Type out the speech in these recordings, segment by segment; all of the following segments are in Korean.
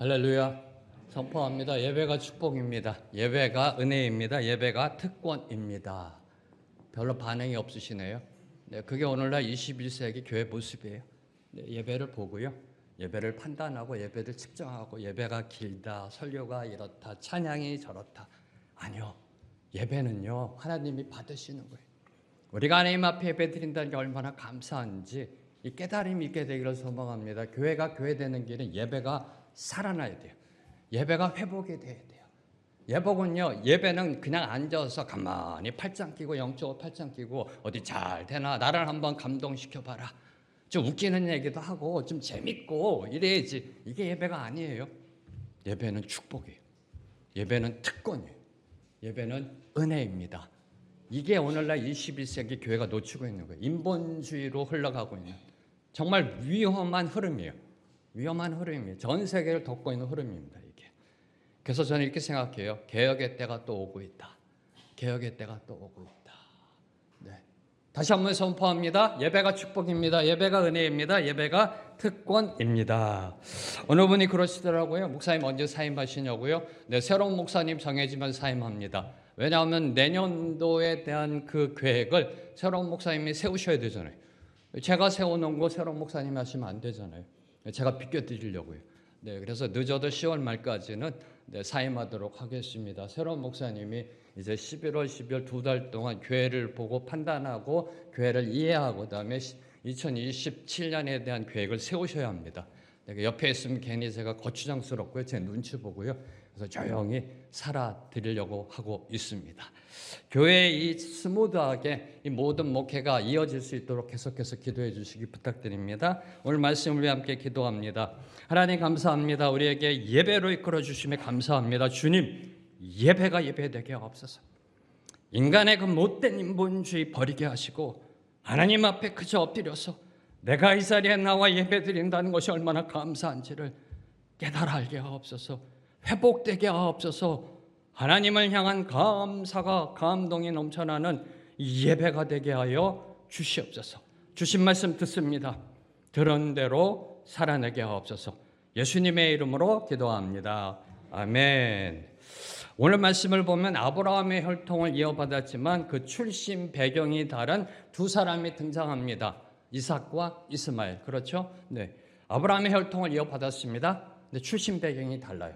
할렐루야. 선포합니다. 예배가 축복입니다. 예배가 은혜입니다. 예배가 특권입니다. 별로 반응이 없으시네요. 네, 그게 오늘날 21세기 교회 모습이에요. 네, 예배를 보고요. 예배를 판단하고 예배를 측정하고 예배가 길다, 설교가 이렇다, 찬양이 저렇다. 아니요. 예배는요. 하나님이 받으시는 거예요. 우리가 하나님 앞에 예배 드린다는 게 얼마나 감사한지 이 깨달음이 있게 되기를 소망합니다. 교회가 교회되는 길은 예배가 살아나야 돼요. 예배가 회복이 돼야 돼요. 예배는 그냥 앉아서 가만히 팔짱 끼고 영적으로 팔짱 끼고 어디 잘 되나 나를 한번 감동시켜봐라. 좀 웃기는 얘기도 하고 좀 재밌고 이래야지. 이게 예배가 아니에요. 예배는 축복이에요. 예배는 특권이에요. 예배는 은혜입니다. 이게 오늘날 21세기 교회가 놓치고 있는 거예요. 인본주의로 흘러가고 있는 정말 위험한 흐름이에요. 위험한 흐름이에요. 전 세계를 덮고 있는 흐름입니다. 이게. 그래서 저는 이렇게 생각해요. 개혁의 때가 또 오고 있다. 개혁의 때가 또 오고 있다. 네. 다시 한번 선포합니다. 예배가 축복입니다. 예배가 은혜입니다. 예배가 특권입니다. 어느 분이 그러시더라고요. 목사님 언제 사임하시냐고요. 네, 새로운 목사님 정해지면 사임합니다. 왜냐하면 내년도에 대한 그 계획을 새로운 목사님이 세우셔야 되잖아요. 제가 세워놓은 거 새로운 목사님이 하시면 안 되잖아요. 제가 비껴드리려고요. 네, 그래서 늦어도 10월 말까지는 사임하도록 하겠습니다. 새로운 목사님이 이제 11월, 12월 2달 동안 교회를 보고 판단하고 교회를 이해하고 그다음에 2027년에 대한 계획을 세우셔야 합니다. 옆에 있으면 괜히 제가 거추장스럽고요. 제 눈치 보고요. 그래서 조용히 살아드리려고 하고 있습니다. 교회의 이 스무드하게 이 모든 목회가 이어질 수 있도록 계속해서 기도해 주시기 부탁드립니다. 오늘 말씀을 위해 함께 기도합니다. 하나님 감사합니다. 우리에게 예배로 이끌어 주심에 감사합니다. 주님, 예배가 예배되게 하옵소서. 인간의 그 못된 인본주의 버리게 하시고 하나님 앞에 그저 엎드려서 내가 이 자리에 나와 예배 드린다는 것이 얼마나 감사한지를 깨달아 알게 하옵소서. 회복되게 하옵소서. 하나님을 향한 감사가 감동이 넘쳐나는 예배가 되게 하여 주시옵소서. 주신 말씀 듣습니다. 들은 대로 살아내게 하옵소서. 예수님의 이름으로 기도합니다. 아멘. 오늘 말씀을 보면 아브라함의 혈통을 이어받았지만 그 출신 배경이 다른 두 사람이 등장합니다. 이삭과 이스마엘. 그렇죠? 네. 아브라함의 혈통을 이어받았습니다. 근데 출신 배경이 달라요.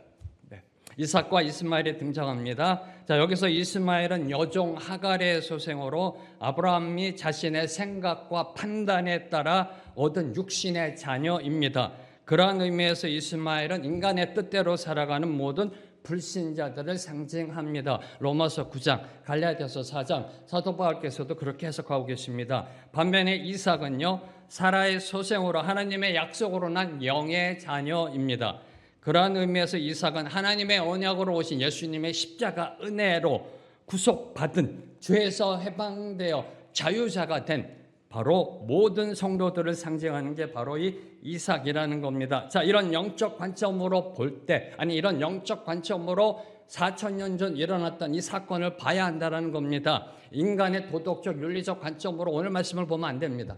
이삭과 이스마엘이 등장합니다. 자, 여기서 이스마엘은 여종 하갈의 소생으로 아브라함이 자신의 생각과 판단에 따라 얻은 육신의 자녀입니다. 그러한 의미에서 이스마엘은 인간의 뜻대로 살아가는 모든 불신자들을 상징합니다. 로마서 9장, 갈라디아서 4장, 사도 바울께서도 그렇게 해석하고 계십니다. 반면에 이삭은요, 사라의 소생으로 하나님의 약속으로 난 영의 자녀입니다. 그러한 의미에서 이삭은 하나님의 언약으로 오신 예수님의 십자가 은혜로 구속받은 죄에서 해방되어 자유자가 된 바로 모든 성도들을 상징하는 게 바로 이 이삭이라는 겁니다. 자, 이런 영적 관점으로 볼 때, 이런 영적 관점으로 4,000년 전 일어났던 이 사건을 봐야 한다는 겁니다. 인간의 도덕적, 윤리적 관점으로 오늘 말씀을 보면 안 됩니다.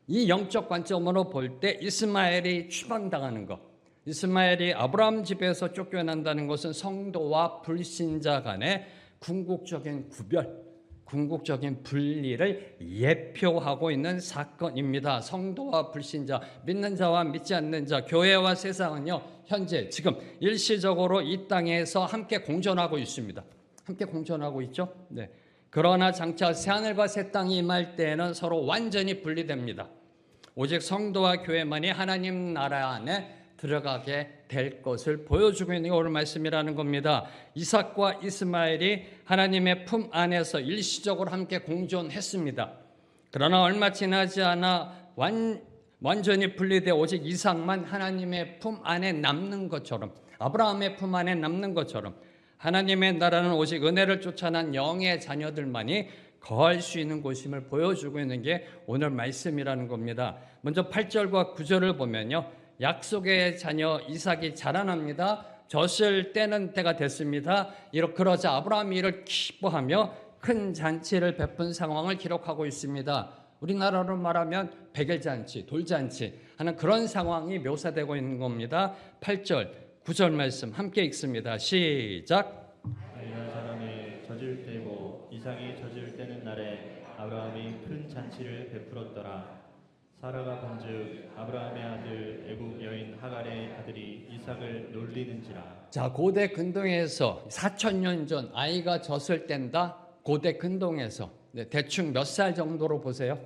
이 영적 관점으로 볼 때 이스마엘이 추방당하는 것, 이스마엘이 아브라함 집에서 쫓겨난다는 것은 성도와 불신자 간의 궁극적인 구별, 궁극적인 분리를 예표하고 있는 사건입니다. 성도와 불신자, 믿는 자와 믿지 않는 자, 교회와 세상은요, 현재 지금 일시적으로 이 땅에서 함께 공존하고 있습니다. 함께 공존하고 있죠? 네. 그러나 장차 새하늘과 새 땅이 임할 때에는 서로 완전히 분리됩니다. 오직 성도와 교회만이 하나님 나라 안에 들어가게 될 것을 보여주고 있는 게 오늘 말씀이라는 겁니다. 이삭과 이스마엘이 하나님의 품 안에서 일시적으로 함께 공존했습니다. 그러나 얼마 지나지 않아 완전히 분리돼 오직 이삭만 하나님의 품 안에 남는 것처럼, 아브라함의 품 안에 남는 것처럼 하나님의 나라는 오직 은혜를 쫓아난 영의 자녀들만이 거할 수 있는 곳임을 보여주고 있는 게 오늘 말씀이라는 겁니다. 먼저 8절과 9절을 보면요, 약속의 자녀 이삭이 자라납니다. 젖을 떼는 때가 됐습니다. 그러자 아브라함이 이를 기뻐하며 큰 잔치를 베푼 상황을 기록하고 있습니다. 우리나라로 말하면 백일잔치, 돌잔치 하는 그런 상황이 묘사되고 있는 겁니다. 8절, 9절 말씀 함께 읽습니다. 시작. 이런 사람이 젖을 때고 이삭이 젖을 때는 날에 아브라함이 큰 잔치를 베풀었더라. 사라가 본즉 아브라함의 아들 애굽 여인 하갈의 아들이 이삭을 놀리는지라. 자, 고대 근동에서 4,000년 전 아이가 젖을 뗀다. 고대 근동에서 대충 몇 살 정도로 보세요?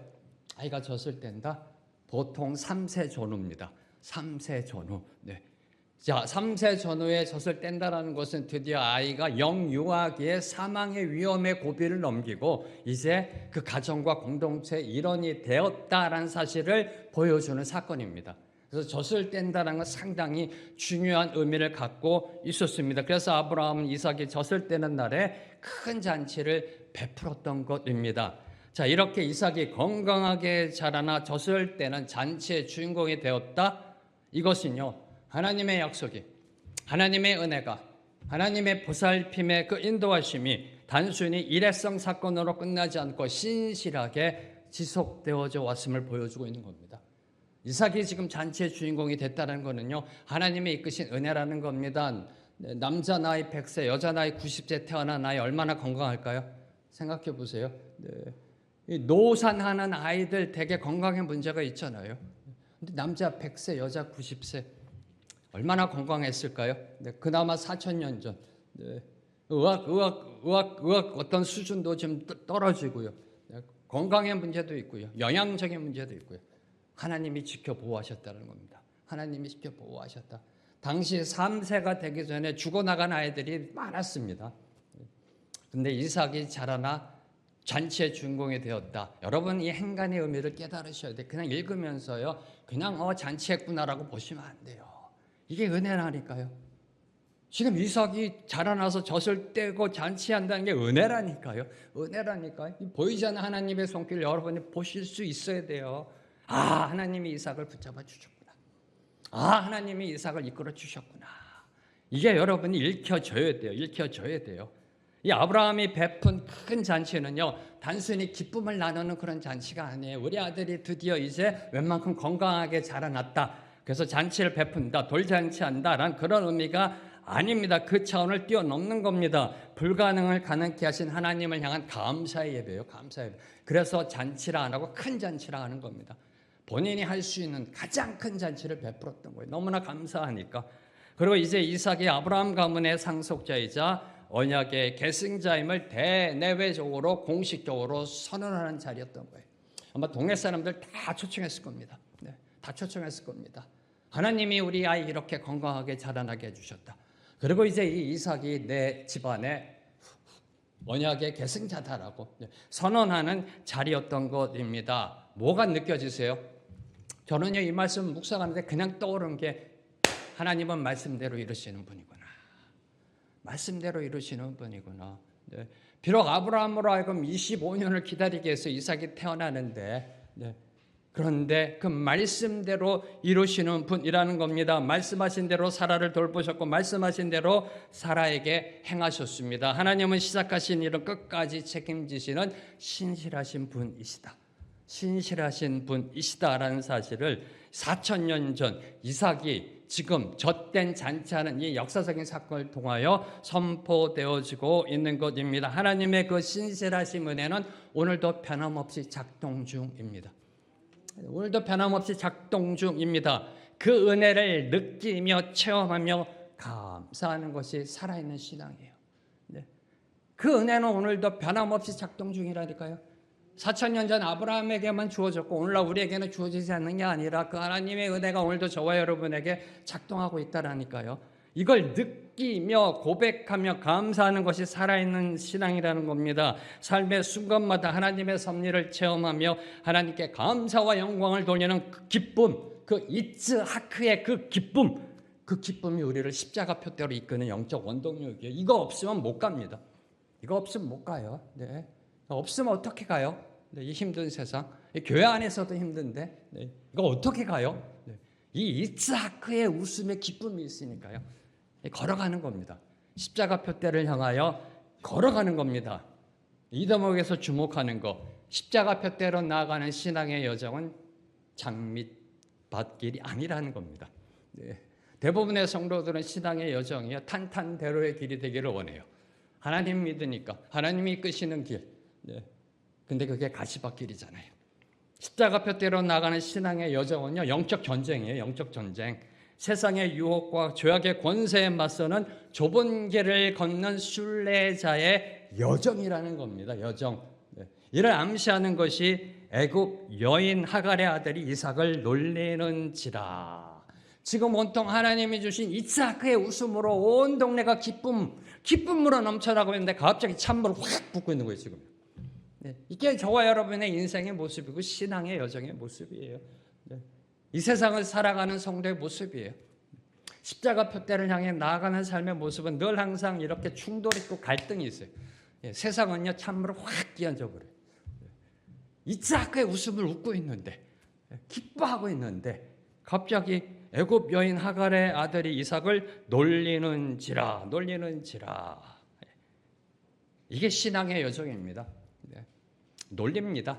아이가 젖을 뗀다. 보통 3세 전후입니다. 3세 전후. 네. 자, 3세 전후에 젖을 뗀다라는 것은 드디어 아이가 영유아기의 사망의 위험의 고비를 넘기고 이제 그 가정과 공동체의 일원이 되었다라는 사실을 보여주는 사건입니다. 그래서 젖을 뗀다는 건 상당히 중요한 의미를 갖고 있었습니다. 그래서 아브라함은 이삭이 젖을 떼는 날에 큰 잔치를 베풀었던 것입니다. 자, 이렇게 이삭이 건강하게 자라나 젖을 떼는 잔치의 주인공이 되었다. 이것은요, 하나님의 약속이, 하나님의 은혜가, 하나님의 보살핌의 그 인도하심이 단순히 일회성 사건으로 끝나지 않고 신실하게 지속되어져 왔음을 보여주고 있는 겁니다. 이삭이 지금 잔치의 주인공이 됐다는 것은요, 하나님의 이끄신 은혜라는 겁니다. 남자 나이 100세, 여자 나이 90세 태어난 아이 얼마나 건강할까요? 생각해 보세요. 네. 노산하는 아이들 되게 건강에 문제가 있잖아요. 근데 남자 100세, 여자 90세 얼마나 건강했을까요? 네, 그나마 4,000년 전. 네. 의학 어떤 수준도 좀 떨어지고요. 네, 건강의 문제도 있고요. 영양적인 문제도 있고요. 하나님이 지켜 보호하셨다는 겁니다. 하나님이 지켜 보호하셨다. 당시 3세가 되기 전에 죽어나간 아이들이 많았습니다. 그런데 이삭이 자라나 잔치의 주인공이 되었다. 여러분 이 행간의 의미를 깨달으셔야 돼요. 그냥 읽으면서요. 그냥 잔치했구나라고 보시면 안 돼요. 이게 은혜라니까요. 지금 이삭이 자라나서 젖을 떼고 잔치한다는 게 은혜라니까요. 은혜라니까요. 보이지 않는 하나님의 손길을 여러분이 보실 수 있어야 돼요. 아, 하나님이 이삭을 붙잡아 주셨구나. 아, 하나님이 이삭을 이끌어 주셨구나. 이게 여러분이 읽혀져야 돼요. 읽혀져야 돼요. 이 아브라함이 베푼 큰 잔치는요, 단순히 기쁨을 나누는 그런 잔치가 아니에요. 우리 아들이 드디어 이제 웬만큼 건강하게 자라났다. 그래서 잔치를 베푼다, 돌잔치한다라는 그런 의미가 아닙니다. 그 차원을 뛰어넘는 겁니다. 불가능을 가능케 하신 하나님을 향한 감사의 예배예요. 감사의 예배. 그래서 잔치라 안 하고 큰 잔치라 하는 겁니다. 본인이 할 수 있는 가장 큰 잔치를 베풀었던 거예요. 너무나 감사하니까. 그리고 이제 이삭이 아브라함 가문의 상속자이자 언약의 계승자임을 대내외적으로 공식적으로 선언하는 자리였던 거예요. 아마 동네 사람들 다 초청했을 겁니다. 네, 다 초청했을 겁니다. 하나님이 우리 아이 이렇게 건강하게 자라나게 해주셨다. 그리고 이제 이 이삭이 내 집안의 언약의 계승자다라고 선언하는 자리였던 것입니다. 뭐가 느껴지세요? 저는요, 이 말씀 묵상하는데 그냥 떠오른 게 하나님은 말씀대로 이루시는 분이구나. 말씀대로 이루시는 분이구나. 네. 비록 아브라함으로 하여금 25년을 기다리게 해서 이삭이 태어나는데, 네. 그런데 그 말씀대로 이루시는 분이라는 겁니다. 말씀하신 대로 사라를 돌보셨고 말씀하신 대로 사라에게 행하셨습니다. 하나님은 시작하신 일을 끝까지 책임지시는 신실하신 분이시다. 신실하신 분이시다라는 사실을 4,000년 전 이삭이 지금 젖된 잔치하는 이 역사적인 사건을 통하여 선포되어지고 있는 것입니다. 하나님의 그 신실하신 은혜는 오늘도 변함없이 작동 중입니다. 오늘도 변함없이 작동 중입니다. 그 은혜를 느끼며 체험하며 감사하는 것이 살아있는 신앙이에요. 네. 그 은혜는 오늘도 변함없이 작동 중이라니까요. 4,000년 전 아브라함에게만 주어졌고 오늘날 우리에게는 주어지지 않는 게 아니라 그 하나님의 은혜가 오늘도 저와 여러분에게 작동하고 있다라니까요. 이걸 느끼며 고백하며 감사하는 것이 살아있는 신앙이라는 겁니다. 삶의 순간마다 하나님의 섭리를 체험하며 하나님께 감사와 영광을 돌리는 그 기쁨, 그 이츠하크의 그 기쁨이 우리를 십자가 표대로 이끄는 영적 원동력이에요. 이거 없으면 못 갑니다. 이거 없으면 못 가요. 네. 없으면 어떻게 가요? 네, 이 힘든 세상, 이 교회 안에서도 힘든데 네, 이거 어떻게 가요? 네, 이 이츠하크의 웃음의 기쁨이 있으니까요. 걸어가는 겁니다. 십자가 표대를 향하여 걸어가는 겁니다. 이 대목에서 주목하는 거, 십자가 표대로 나아가는 신앙의 여정은 장밋밭길이 아니라는 겁니다. 네, 대부분의 성도들은 신앙의 여정이요 탄탄대로의 길이 되기를 원해요. 하나님 믿으니까 하나님이 이끄시는 길. 네. 근데 그게 가시밭길이잖아요. 십자가표대로 나가는 신앙의 여정은요 영적 전쟁이에요. 영적 전쟁. 세상의 유혹과 죄악의 권세에 맞서는 좁은 길을 걷는 순례자의 여정이라는 겁니다. 여정. 네. 이를 암시하는 것이 애굽 여인 하갈의 아들이 이삭을 놀리는지라. 지금 온통 하나님이 주신 이삭의 웃음으로 온 동네가 기쁨으로 넘쳐나고 있는데 갑자기 찬물을 확 붓고 있는 거예요 지금. 네. 이게 저와 여러분의 인생의 모습이고 신앙의 여정의 모습이에요. 네. 이 세상을 살아가는 성도의 모습이에요. 십자가 표대를 향해 나아가는 삶의 모습은 늘 항상 이렇게 충돌 있고 갈등이 있어요. 예, 세상은요 찬물을 확 끼얹어 버려요. 이삭의 웃음을 웃고 있는데 기뻐하고 있는데 갑자기 애굽 여인 하갈의 아들이 이삭을 놀리는지라. 이게 신앙의 여정입니다. 놀립니다.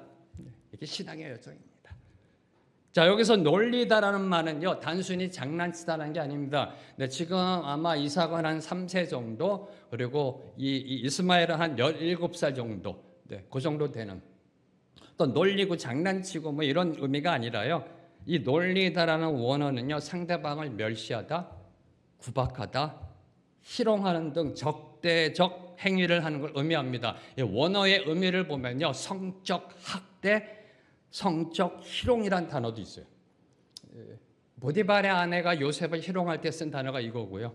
이게 신앙의 여정입니다. 자, 여기서 놀리다라는 말은요 단순히 장난치다라는 게 아닙니다. 지금 아마 이삭은 한 3세 정도, 그리고 이 이스마엘은 한 17살 정도, 그 정도 되는, 또 놀리고 장난치고 뭐 이런 의미가 아니라요, 이 놀리다라는 원어는요 상대방을 멸시하다, 구박하다, 희롱하는 등 적대적 행위를 하는 걸 의미합니다. 원어의 의미를 보면요 성적 학대, 성적 희롱이란 단어도 있어요. 보디발의 아내가 요셉을 희롱할 때 쓴 단어가 이거고요.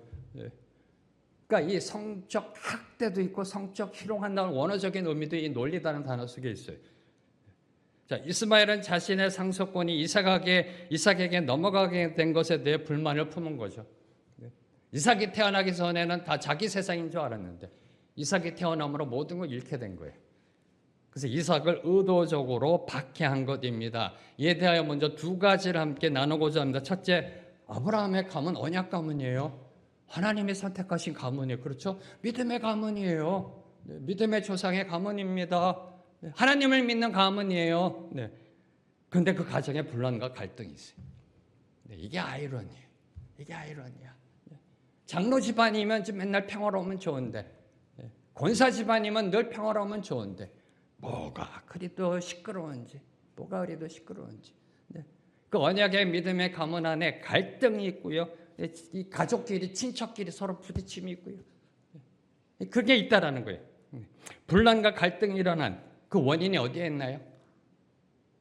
그러니까 이 성적 학대도 있고 성적 희롱한다는 원어적인 의미도 이 놀리다는 단어 속에 있어요. 자, 이스마엘은 자신의 상속권이 이삭에게 넘어가게 된 것에 대해 불만을 품은 거죠. 이삭이 태어나기 전에는 다 자기 세상인 줄 알았는데 이삭이 태어남으로 모든 걸 잃게 된 거예요. 그래서 이삭을 의도적으로 박해한 것입니다. 이에 대하여 먼저 두 가지를 함께 나누고자 합니다. 첫째, 아브라함의 가문 언약 가문이에요. 하나님이 선택하신 가문이에요. 그렇죠? 믿음의 가문이에요. 믿음의 조상의 가문입니다. 하나님을 믿는 가문이에요. 그런데 그 가정에 분란과 갈등이 있어요. 이게 아이러니예요. 이게 아이러니야. 장로 집안이면 맨날 평화로우면 좋은데, 권사 집안이면 늘 평화로우면 좋은데, 뭐가 그리도 시끄러운지, 그 언약의 믿음의 가문 안에 갈등이 있고요, 이 가족끼리, 친척끼리 서로 부딪힘이 있고요, 그게 있다라는 거예요. 분란과 갈등이 일어난 그 원인이 어디에 있나요?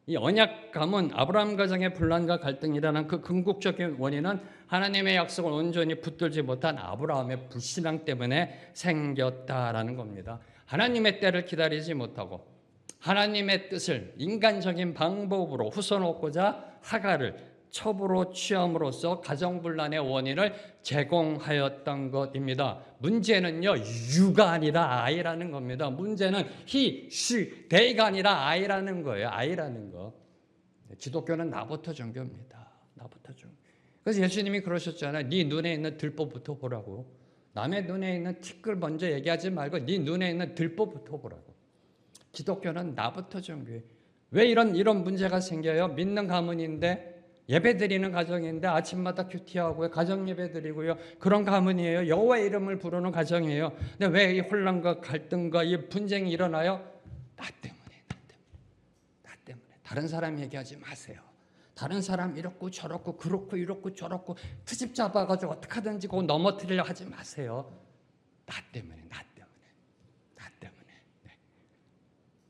이 언약 가문 아브라함 가정의 분란과 갈등이 일어난 그 궁극적인 원인은 하나님의 약속을 온전히 붙들지 못한 아브라함의 불신앙 때문에 생겼다라는 겁니다. 하나님의 때를 기다리지 못하고 하나님의 뜻을 인간적인 방법으로 후손없고자 하갈을 첩으로 취함으로써 가정분란의 원인을 제공하였던 것입니다. 문제는요 유가 아니라 아이라는 겁니다. 문제는 he, she, they가 아니라 아이라는 거예요. 아이라는 거. 기독교는 나부터 종교입니다. 나부터 종교. 그래서 예수님이 그러셨잖아요. 네 눈에 있는 들보부터 보라고. 남의 눈에 있는 티끌 먼저 얘기하지 말고 네 눈에 있는 들보부터 보라고. 기독교는 나부터 종교예요. 왜 이런 문제가 생겨요? 믿는 가문인데, 예배 드리는 가정인데 아침마다 큐티하고요, 가정 예배 드리고요, 그런 가문이에요. 여호와의 이름을 부르는 가정이에요. 근데 왜 이 혼란과 갈등과 이 분쟁이 일어나요? 나 때문에. 다른 사람 얘기하지 마세요. 다른 사람 이렇고 저렇고 그렇고 이렇고 저렇고 트집 잡아가지고 어떻게 하든지 그거 넘어뜨리려 하지 마세요. 나 때문에.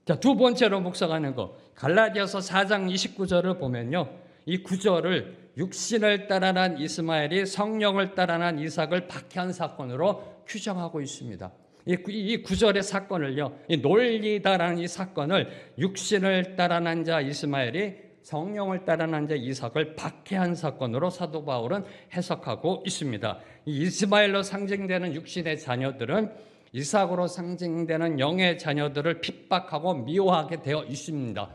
자, 두 번째로 묵상하는 거, 갈라디아서 4장 29절을 보면요, 이 구절을 육신을 따라난 이스마엘이 성령을 따라난 이삭을 박해한 사건으로 규정하고 있습니다. 이 구절의 사건을요, 이 놀리다라는 이 사건을 육신을 따라난 자 이스마엘이 성령을 따라난 자 이삭을 박해한 사건으로 사도 바울은 해석하고 있습니다. 이 이스마엘로 상징되는 육신의 자녀들은 이삭으로 상징되는 영의 자녀들을 핍박하고 미워하게 되어 있습니다.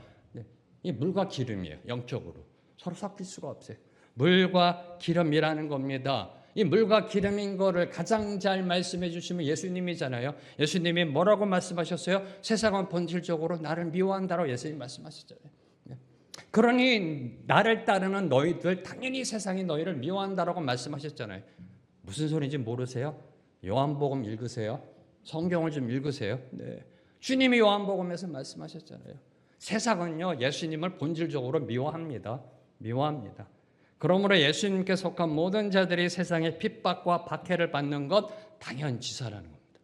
이 물과 기름이에요. 영적으로 서로 섞일 수가 없어요. 물과 기름이라는 겁니다. 이 물과 기름인 거를 가장 잘 말씀해 주시면 예수님이잖아요. 예수님이 뭐라고 말씀하셨어요? 세상은 본질적으로 나를 미워한다고 예수님 말씀하셨잖아요. 그러니 나를 따르는 너희들 당연히 세상이 너희를 미워한다라고 말씀하셨잖아요. 무슨 소리인지 모르세요? 요한복음 읽으세요. 성경을 좀 읽으세요. 네. 주님이 요한복음에서 말씀하셨잖아요. 세상은요, 예수님을 본질적으로 미워합니다. 미워합니다. 그러므로 예수님께 속한 모든 자들이 세상의 핍박과 박해를 받는 것 당연지사라는 겁니다.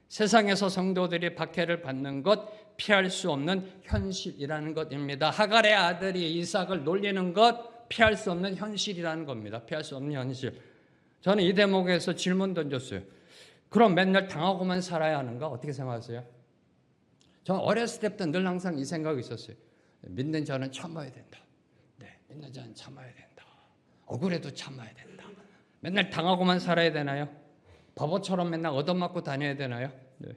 세상에서 성도들이 박해를 받는 것 피할 수 없는 현실이라는 것입니다. 하갈의 아들이 이삭을 놀리는 것 피할 수 없는 현실이라는 겁니다. 피할 수 없는 현실. 저는 이 대목에서 질문 던졌어요. 그럼 맨날 당하고만 살아야 하는가? 어떻게 생각하세요? 저는 어렸을 때부터 늘 항상 이 생각이 있었어요. 믿는 자는 참아야 된다. 네, 믿는 자는 참아야 된다. 억울해도 참아야 된다. 맨날 당하고만 살아야 되나요? 바보처럼 맨날 얻어맞고 다녀야 되나요? 네.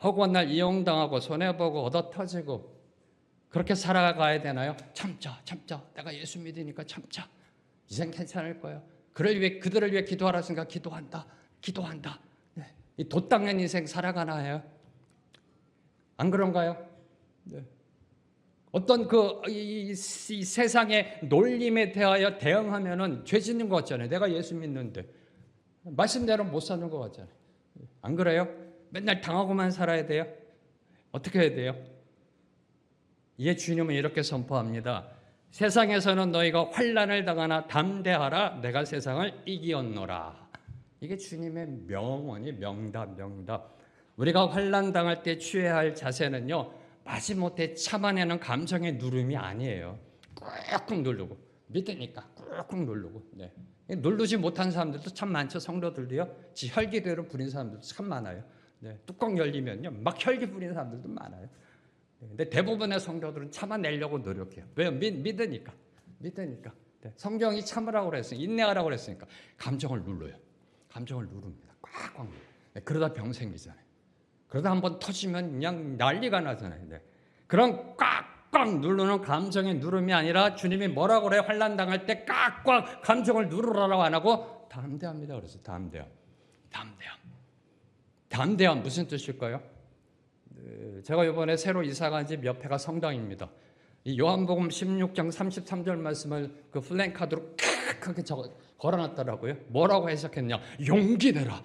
허구한 날 이용당하고 손해보고 얻어터지고 그렇게 살아가야 되나요? 참자. 내가 예수 믿으니까 참자. 이젠 괜찮을 거예요. 그들을 위해 기도하라 생각 기도한다. 네. 이 돛닦는 인생 살아가나 해요? 안 그런가요? 네. 어떤 이 세상의 놀림에 대하여 대응하면은 죄 짓는 것 같잖아요. 내가 예수 믿는데 말씀대로 못 사는 것 같잖아요. 안 그래요? 맨날 당하고만 살아야 돼요? 어떻게 해야 돼요? 이에 주님은 이렇게 선포합니다. 세상에서는 너희가 환난을 당하나 담대하라. 내가 세상을 이기었노라. 이게 주님의 명언이 명답. 우리가 환난 당할 때 취해야 할 자세는요, 마지못해 참아내는 감정의 누름이 아니에요. 꾹꾹 누르고 믿으니까 꾹꾹 누르고. 네. 누르지 못한 사람들도 참 많죠. 성도들도요. 지 혈기대로 부린 사람들도 참 많아요. 네. 뚜껑 열리면요, 막 혈기 부리는 사람들도 많아요. 근데 대부분의 성도들은 참아내려고 노력해요. 왜요? 믿으니까. 네. 성경이 참으라고 그랬으니까, 인내하라고 그랬으니까 감정을 눌러요. 감정을 누릅니다. 꽉꽉 눌러요. 네. 그러다 병 생기잖아요. 그러다 한번 터지면 그냥 난리가 나잖아요. 네. 그런 꽉꽉 누르는 감정의 누름이 아니라 주님이 뭐라고 그래요? 환난 당할 때 꽉꽉 감정을 누르라고 안 하고 담대합니다. 그래서 담대함 무슨 뜻일까요? 제가 이번에 새로 이사간 집 옆에가 성당입니다. 이 요한복음 16장 33절 말씀을 그 플랜카드로 크게 걸어놨더라고요. 뭐라고 해석했냐? 용기 내라.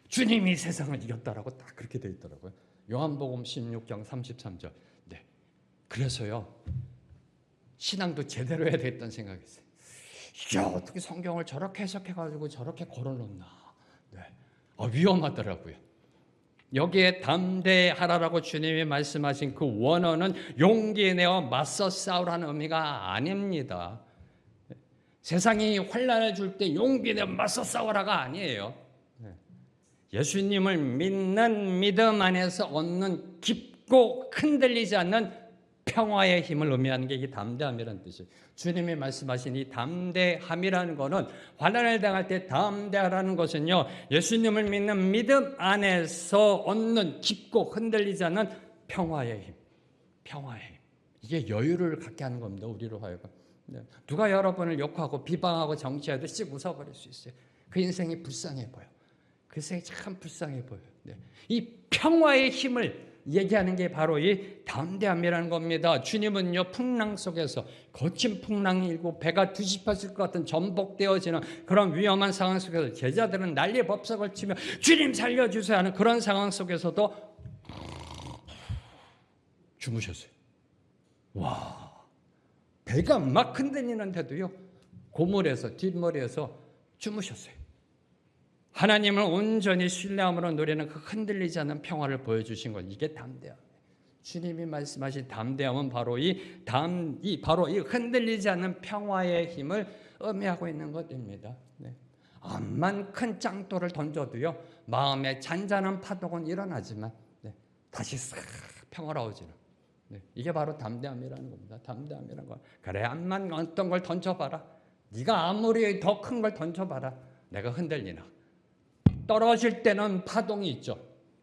주님이 세상을 이겼다라고 딱 그렇게 돼 있더라고요. 요한복음 16장 33절. 네. 그래서요, 신앙도 제대로 해야 되겠다는 생각이 있어요. 이야, 어떻게 성경을 저렇게 해석해가지고 저렇게 걸어놓나. 네. 위험하더라고요. 여기에 담대하라라고 주님이 말씀하신 그 원어는 용기 내어 맞서 싸우라는 의미가 아닙니다. 세상이 환난을 줄 때 용기 내어 맞서 싸우라가 아니에요. 예수님을 믿는 믿음 안에서 얻는 깊고 흔들리지 않는 평화의 힘을 의미하는 게 이 담대함이라는 뜻이에요. 주님이 말씀하신 이 담대함이라는 것은 환난을 당할 때 담대하라는 것은요, 예수님을 믿는 믿음 안에서 얻는 깊고 흔들리지 않는 평화의 힘. 이게 여유를 갖게 하는 겁니다. 우리로 하여금. 누가 여러분을 욕하고 비방하고 정치해도 씩 웃어버릴 수 있어요. 그 인생이 불쌍해 보여. 그 인생이 참 불쌍해 보여요. 이 평화의 힘을 얘기하는 게 바로 이 담대함이라는 겁니다. 주님은요, 풍랑 속에서 거친 풍랑이 일고 배가 뒤집어질 것 같은 전복되어지는 그런 위험한 상황 속에서 제자들은 난리 법석을 치며 주님 살려주세요 하는 그런 상황 속에서도 주무셨어요. 와, 배가 막 흔들리는데도요, 고물에서 뒷머리에서 주무셨어요. 하나님을 온전히 신뢰함으로 누리는 그 흔들리지 않는 평화를 보여주신 것, 이게 담대함이에요. 주님이 말씀하신 담대함은 바로 이 흔들리지 않는 평화의 힘을 의미하고 있는 것입니다. 암만 큰 짱돌을 던져도요, 마음에 잔잔한 파동은 일어나지만 다시 싹 평화로워지는, 이게 바로 담대함이라는 겁니다. 담대함이라는 거. 그래, 암만 어떤 걸 던져봐라. 네가 아무리 더 큰 걸 던져봐라. 내가 흔들리나. 떨어질 때는 파동이 있죠.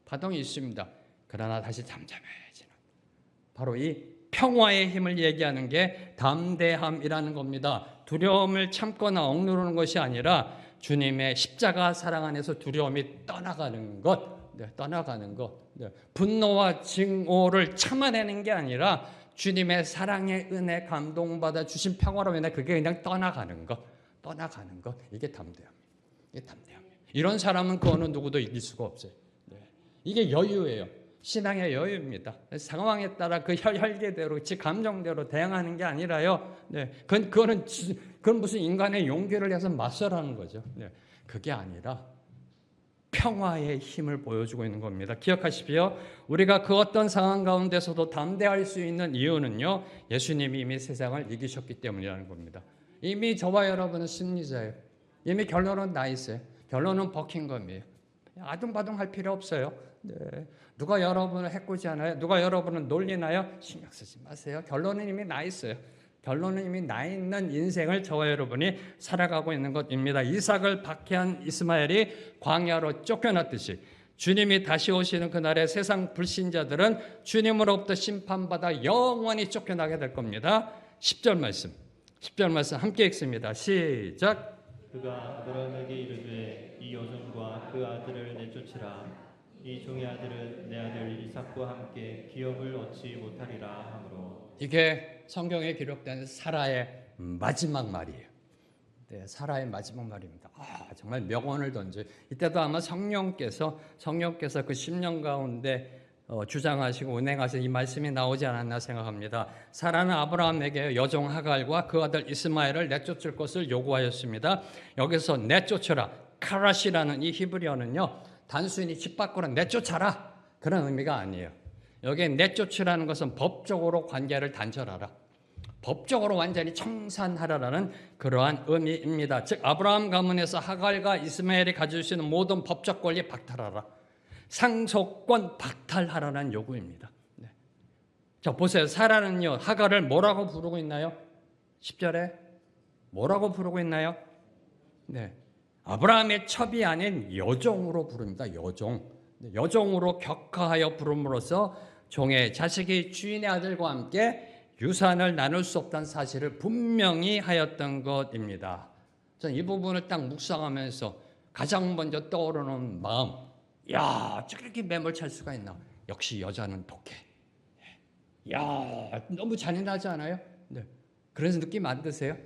파동이 있습니다. 그러나 다시 잠잠해지는, 바로 이 평화의 힘을 얘기하는 게 담대함이라는 겁니다. 두려움을 참거나 억누르는 것이 아니라 주님의 십자가 사랑 안에서 두려움이 떠나가는 것. 분노와 증오를 참아내는 게 아니라 주님의 사랑의 은혜 감동받아 주신 평화로 인해 그게 그냥 떠나가는 것 이게 담대함이에요. 이게 담대함이에요. 이런 사람은 그 어느 누구도 이길 수가 없어요. 네. 이게 여유예요. 신앙의 여유입니다. 상황에 따라 그 혈기대로, 지 감정대로 대응하는 게 아니라요. 네. 그건 무슨 인간의 용기를 해서 맞서라는 거죠. 네. 그게 아니라 평화의 힘을 보여주고 있는 겁니다. 기억하십시오. 우리가 그 어떤 상황 가운데서도 담대할 수 있는 이유는요, 예수님이 이미 세상을 이기셨기 때문이라는 겁니다. 이미 저와 여러분은 승리자예요. 이미 결론은 나 있어요. 결론은 버킹엄이에요. 아둥바둥할 필요 없어요. 네. 누가 여러분을 해코지하나요? 누가 여러분을 놀리나요? 신경 쓰지 마세요. 결론은 이미 나 있어요. 결론은 이미 나 있는 인생을 저와 여러분이 살아가고 있는 것입니다. 이삭을 박해한 이스마엘이 광야로 쫓겨났듯이 주님이 다시 오시는 그날에 세상 불신자들은 주님으로부터 심판받아 영원히 쫓겨나게 될 겁니다. 10절 말씀 함께 읽습니다. 시작. 그가 아브라함에게 이르되 이 여종과 그 아들을 내쫓으라. 이 종의 아들은 내 아들 이삭과 함께 기업을 얻지 못하리라 하므로. 이게 성경에 기록된 사라의 마지막 말이에요. 네, 사라의 마지막 말입니다. 정말 명언을 던져. 이때도 아마 성령께서 그 10년 가운데 주장하시고 운행하신 이 말씀이 나오지 않았나 생각합니다. 사라는 아브라함에게 여종 하갈과 그 아들 이스마엘을 내쫓을 것을 요구하였습니다. 여기서 내쫓으라, 카라시라는 이 히브리어는요, 단순히 집 밖으로 내쫓아라 그런 의미가 아니에요. 여기에 내쫓으라는 것은 법적으로 관계를 단절하라, 법적으로 완전히 청산하라라는 그러한 의미입니다. 즉 아브라함 가문에서 하갈과 이스마엘이 가질 수 있는 모든 법적 권리 박탈하라, 상속권 박탈하라는 요구입니다. 네. 자 보세요. 사라는요 하갈을 뭐라고 부르고 있나요? 10절에 뭐라고 부르고 있나요? 네, 아브라함의 첩이 아닌 여종으로 부릅니다. 여종으로 격하하여 부름으로써 종의 자식이 주인의 아들과 함께 유산을 나눌 수 없다는 사실을 분명히 하였던 것입니다. 저는 이 부분을 딱 묵상하면서 가장 먼저 떠오르는 마음, 야, 저렇게 매몰찰 수가 있나? 역시 여자는 독해. 야, 너무 잔인하지 않아요? 네. 그래서 느낌 안 드세요?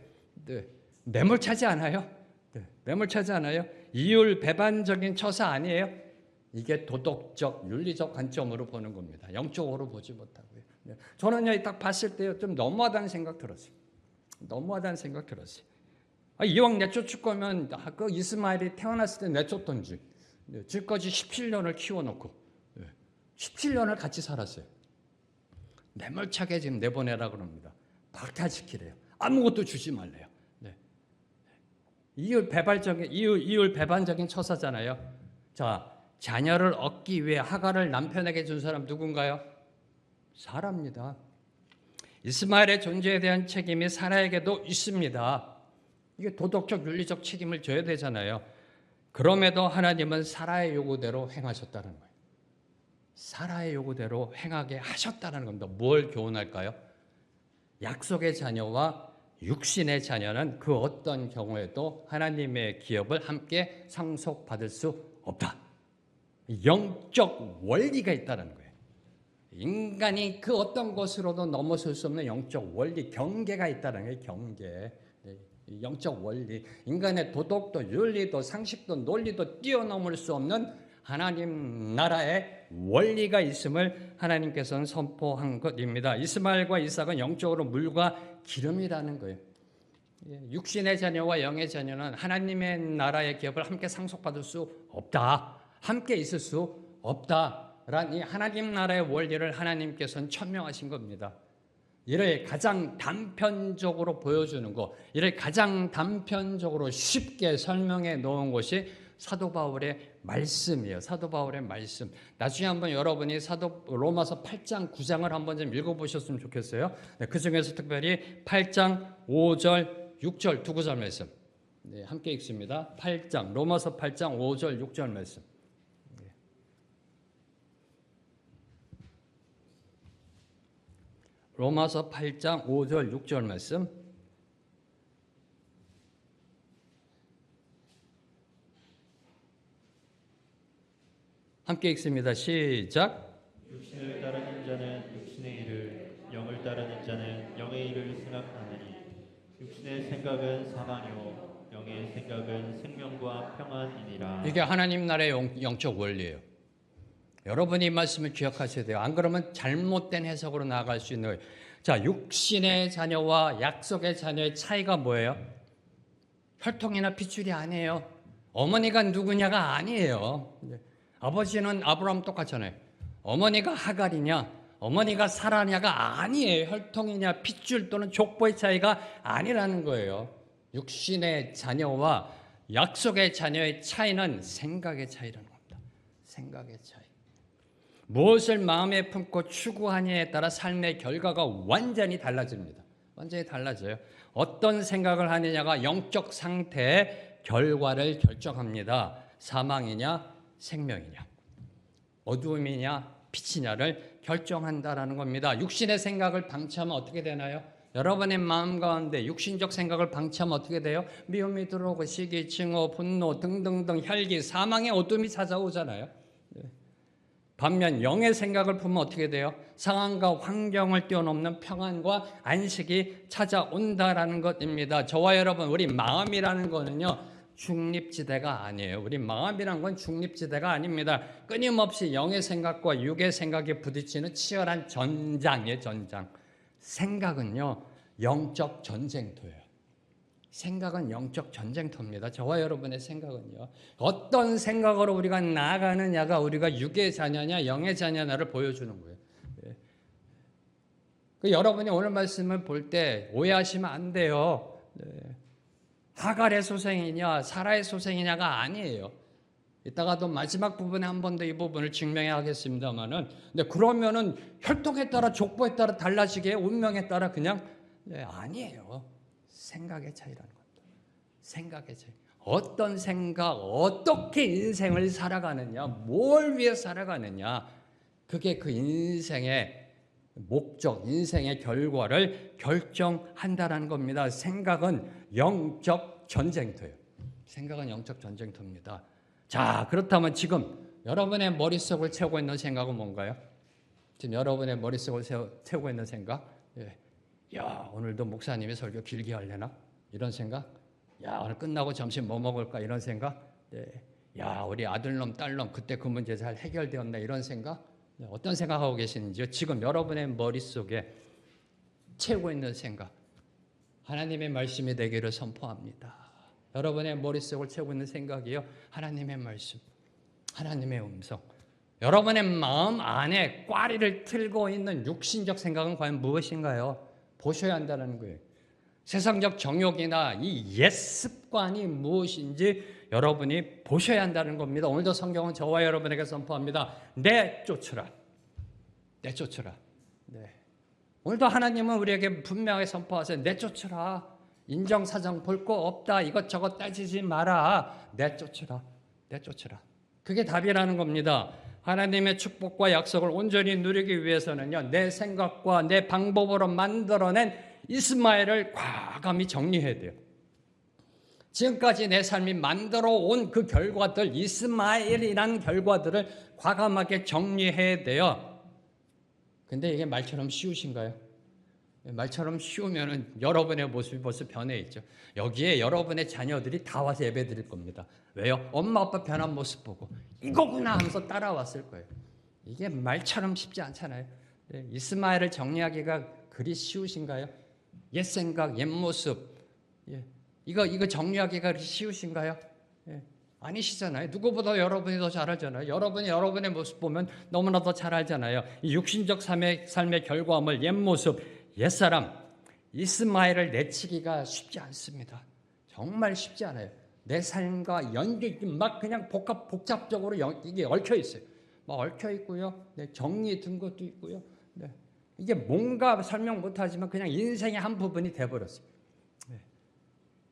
네. 매몰차지 않아요? 네. 매몰차지 않아요? 이율 배반적인 처사 아니에요? 이게 도덕적, 윤리적 관점으로 보는 겁니다. 영적으로 보지 못하고요. 네. 저는요, 딱 봤을 때요, 좀 너무하다는 생각 들었어요. 이왕 내쫓을 거면 그 이스마엘이 태어났을 때 내쫓던지. 네. 지금까지 17년을 키워놓고 17년을 같이 살았어요. 매몰차게 지금 내보내라 그럽니다. 박탈시키래요. 아무것도 주지 말래요. 네. 이율 배반적인 처사잖아요. 자, 자녀를 얻기 위해 하갈을 남편에게 준 사람 누군가요? 사라입니다. 이스마엘의 존재에 대한 책임이 사라에게도 있습니다. 이게 도덕적 윤리적 책임을 져야 되잖아요. 그럼에도 하나님은 사라의 요구대로 행하셨다는 거예요. 사라의 요구대로 행하게 하셨다는 겁니다. 뭘 교훈할까요? 약속의 자녀와 육신의 자녀는 그 어떤 경우에도 하나님의 기업을 함께 상속받을 수 없다. 영적 원리가 있다는 거예요. 인간이 그 어떤 것으로도 넘어설 수 없는 영적 원리, 경계가 있다는 거예요. 경계. 영적 원리. 인간의 도덕도 윤리도 상식도 논리도 뛰어넘을 수 없는 하나님 나라의 원리가 있음을 하나님께서는 선포한 것입니다. 이스마엘과 이삭은 영적으로 물과 기름이라는 거예요. 육신의 자녀와 영의 자녀는 하나님의 나라의 기업을 함께 상속받을 수 없다. 함께 있을 수 없다라는 이 하나님 나라의 원리를 하나님께서는 천명하신 겁니다. 이를 가장 단편적으로 보여주는 것, 이를 가장 단편적으로 쉽게 설명해 놓은 것이 사도 바울의 말씀이에요. 사도 바울의 말씀. 나중에 한번 여러분이 로마서 8장, 9장을 한번 좀 읽어보셨으면 좋겠어요. 네, 그 중에서 특별히 8장 5절, 6절 두 구절 말씀. 네, 함께 읽습니다. 로마서 8장 5절, 6절 말씀. 로마서 8장 5절 6절 말씀. 함께 읽습니다. 시작. 육신을 따르는 자는 육신의 일을, 영을 따르는 영의 일을 생각하느니 육신의 생각은 사망이요 영의 생각은 생명과 평안이니라. 이게 하나님 나라의 영적 원리예요. 여러분이 이 말씀을 기억하셔야 돼요. 안 그러면 잘못된 해석으로 나아갈 수 있는 거예요. 자, 육신의 자녀와 약속의 자녀의 차이가 뭐예요? 혈통이나 핏줄이 아니에요. 어머니가 누구냐가 아니에요. 아버지는 아브라함 똑같잖아요. 어머니가 하갈이냐, 어머니가 사라냐가 아니에요. 혈통이냐, 핏줄 또는 족보의 차이가 아니라는 거예요. 육신의 자녀와 약속의 자녀의 차이는 생각의 차이라는 겁니다. 생각의 차이. 무엇을 마음에 품고 추구하냐에 따라 삶의 결과가 완전히 달라집니다. 완전히 달라져요. 어떤 생각을 하느냐가 영적 상태의 결과를 결정합니다. 사망이냐 생명이냐 어두움이냐 빛이냐를 결정한다라는 겁니다. 육신의 생각을 방치하면 어떻게 되나요? 여러분의 마음 가운데 육신적 생각을 방치하면 어떻게 돼요? 미움이 들어오고 시기, 증오, 분노 등등등 혈기, 사망의 어둠이 찾아오잖아요. 반면 영의 생각을 품으면 어떻게 돼요? 상황과 환경을 뛰어넘는 평안과 안식이 찾아온다라는 것입니다. 저와 여러분, 우리 마음이라는 거는요, 중립지대가 아니에요. 우리 마음이란 건 중립지대가 아닙니다. 끊임없이 영의 생각과 육의 생각이 부딪히는 치열한 전장이에요, 전장. 생각은요, 영적 전쟁터예요. 생각은 영적 전쟁터입니다. 저와 여러분의 생각은요. 어떤 생각으로 우리가 나아가느냐가 우리가 육의 자녀냐 영의 자녀냐를 보여주는 거예요. 여러분이 오늘 말씀을 볼 때 오해하시면 안 돼요. 하갈의 소생이냐 사라의 소생이냐가 아니에요. 이따가도 마지막 부분에 한 번 더 이 부분을 증명해야 하겠습니다만은, 근데 그러면은 혈통에 따라 족보에 따라 달라지게 운명에 따라 그냥 아니에요. 생각의 차이라는 겁니다. 생각의 차이. 어떤 생각, 어떻게 인생을 살아가느냐, 뭘 위해 살아가느냐, 그게 그 인생의 목적, 인생의 결과를 결정한다라는 겁니다. 생각은 영적 전쟁터예요. 생각은 영적 전쟁터입니다. 자, 그렇다면 지금 여러분의 머릿속을 채우고 있는 생각은 뭔가요? 지금 여러분의 머릿속을 채우고 있는 생각? 야, 오늘도 목사님이 설교 길게 하려나? 이런 생각? 야, 오늘 끝나고 점심 뭐 먹을까? 이런 생각? 야, 우리 아들놈, 딸놈 그때 그 문제 잘 해결되었나? 이런 생각? 어떤 생각하고 계시는지요? 지금 여러분의 머릿속에 채우고 있는 생각, 하나님의 말씀이 되기를 선포합니다. 여러분의 머릿속을 채우고 있는 생각이요, 하나님의 말씀, 하나님의 음성. 여러분의 마음 안에 꽈리를 틀고 있는 육신적 생각은 과연 무엇인가요? 보셔야 한다는 거예요. 세상적 정욕이나 이 옛 습관이 무엇인지 여러분이 보셔야 한다는 겁니다. 오늘도 성경은 저와 여러분에게 선포합니다. 내쫓으라. 내쫓으라. 네. 오늘도 하나님은 우리에게 분명하게 선포하세요. 내쫓으라. 인정사정 볼 거 없다. 이것저것 따지지 마라. 내쫓으라. 내쫓으라. 그게 답이라는 겁니다. 하나님의 축복과 약속을 온전히 누리기 위해서는요, 내 생각과 내 방법으로 만들어낸 이스마엘을 과감히 정리해야 돼요. 지금까지 내 삶이 만들어 온 그 결과들, 이스마엘이라는 결과들을 과감하게 정리해야 돼요. 근데 이게 말처럼 쉬우신가요? 말처럼 쉬우면은 여러분의 모습이 벌써 변해 있죠. 여기에 여러분의 자녀들이 다 와서 예배 드릴 겁니다. 왜요? 엄마 아빠 변한 모습 보고 이거구나 하면서 따라왔을 거예요. 이게 말처럼 쉽지 않잖아요. 이스마엘을 정리하기가 그리 쉬우신가요? 옛 생각, 옛 모습, 이거 정리하기가 그리 쉬우신가요? 아니시잖아요. 누구보다 여러분이 더 잘 알잖아요. 여러분이 여러분의 모습 보면 너무나 더 잘 알잖아요. 이 육신적 삶의 결과물, 옛 모습, 옛사람, 이스마엘을 내치기가 쉽지 않습니다. 정말 쉽지 않아요. 내 삶과 연결, 막 그냥 복잡적으로 이게 얽혀 있어요. 막 얽혀 있고요. 정리 든 것도 있고요. 이게 뭔가 설명 못하지만 그냥 인생의 한 부분이 돼버렸어요.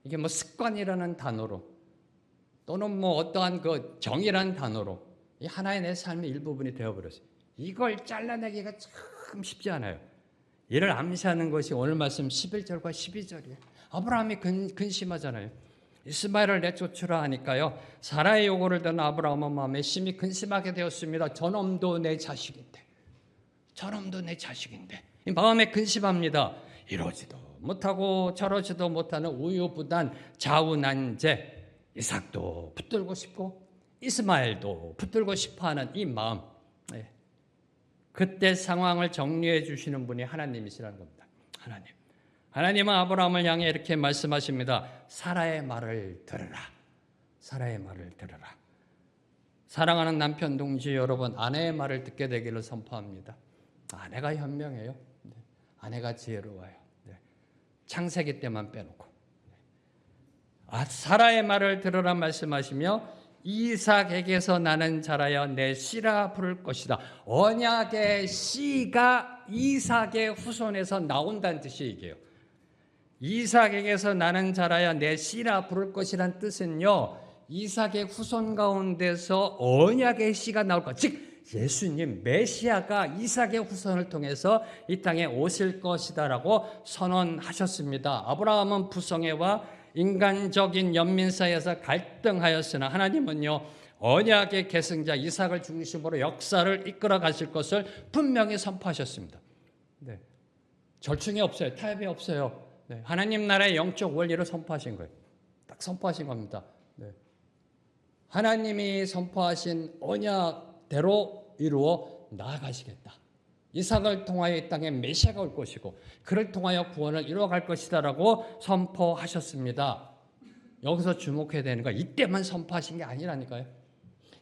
이게 뭐 습관이라는 단어로 또는 뭐 어떠한 그 정이라는 단어로 이 하나의 내 삶의 일부분이 되어버렸어요. 이걸 잘라내기가 참 쉽지 않아요. 이를 암시하는 것이 오늘 말씀 11절과 12절이에요. 아브라함이 근심하잖아요. 이스마엘을 내쫓으라 하니까요, 사라의 요구를 듣는 아브라함의 마음에 심히 근심하게 되었습니다. 저놈도 내 자식인데, 저놈도 내 자식인데, 이 마음에 근심합니다. 이러지도 못하고 저러지도 못하는 우유부단 좌우난제, 이삭도 붙들고 싶고 이스마엘도 붙들고 싶어하는 이 마음, 그때 상황을 정리해 주시는 분이 하나님이시라는 겁니다. 하나님은 아브라함을 향해 이렇게 말씀하십니다. 사라의 말을 들으라. 사라의 말을 들으라. 사랑하는 남편 동지 여러분, 아내의 말을 듣게 되기를 선포합니다. 아내가 현명해요. 아내가 지혜로워요. 창세기 때만 빼놓고. 사라의 말을 들으라 말씀하시며 이삭에게서 나는 자라여 내 씨라 부를 것이다. 언약의 씨가 이삭의 후손에서 나온다는 뜻이 이게요. 이삭에게서 나는 자라여 내 씨라 부를 것이란 뜻은요, 이삭의 후손 가운데서 언약의 씨가 나올 것, 즉 예수님 메시아가 이삭의 후손을 통해서 이 땅에 오실 것이다라고 선언하셨습니다. 아브라함은 부성애와 인간적인 연민 사이에서 갈등하였으나 하나님은요, 언약의 계승자 이삭을 중심으로 역사를 이끌어 가실 것을 분명히 선포하셨습니다. 절충이 없어요. 타협이 없어요. 하나님 나라의 영적 원리를 선포하신 거예요. 딱 선포하신 겁니다. 하나님이 선포하신 언약대로 이루어 나아가시겠다. 이삭을 통하여 이 땅에 메시아가 올 것이고 그를 통하여 구원을 이루어갈 것이다라고 선포하셨습니다. 여기서 주목해야 되는 건 이때만 선포하신 게 아니라니까요.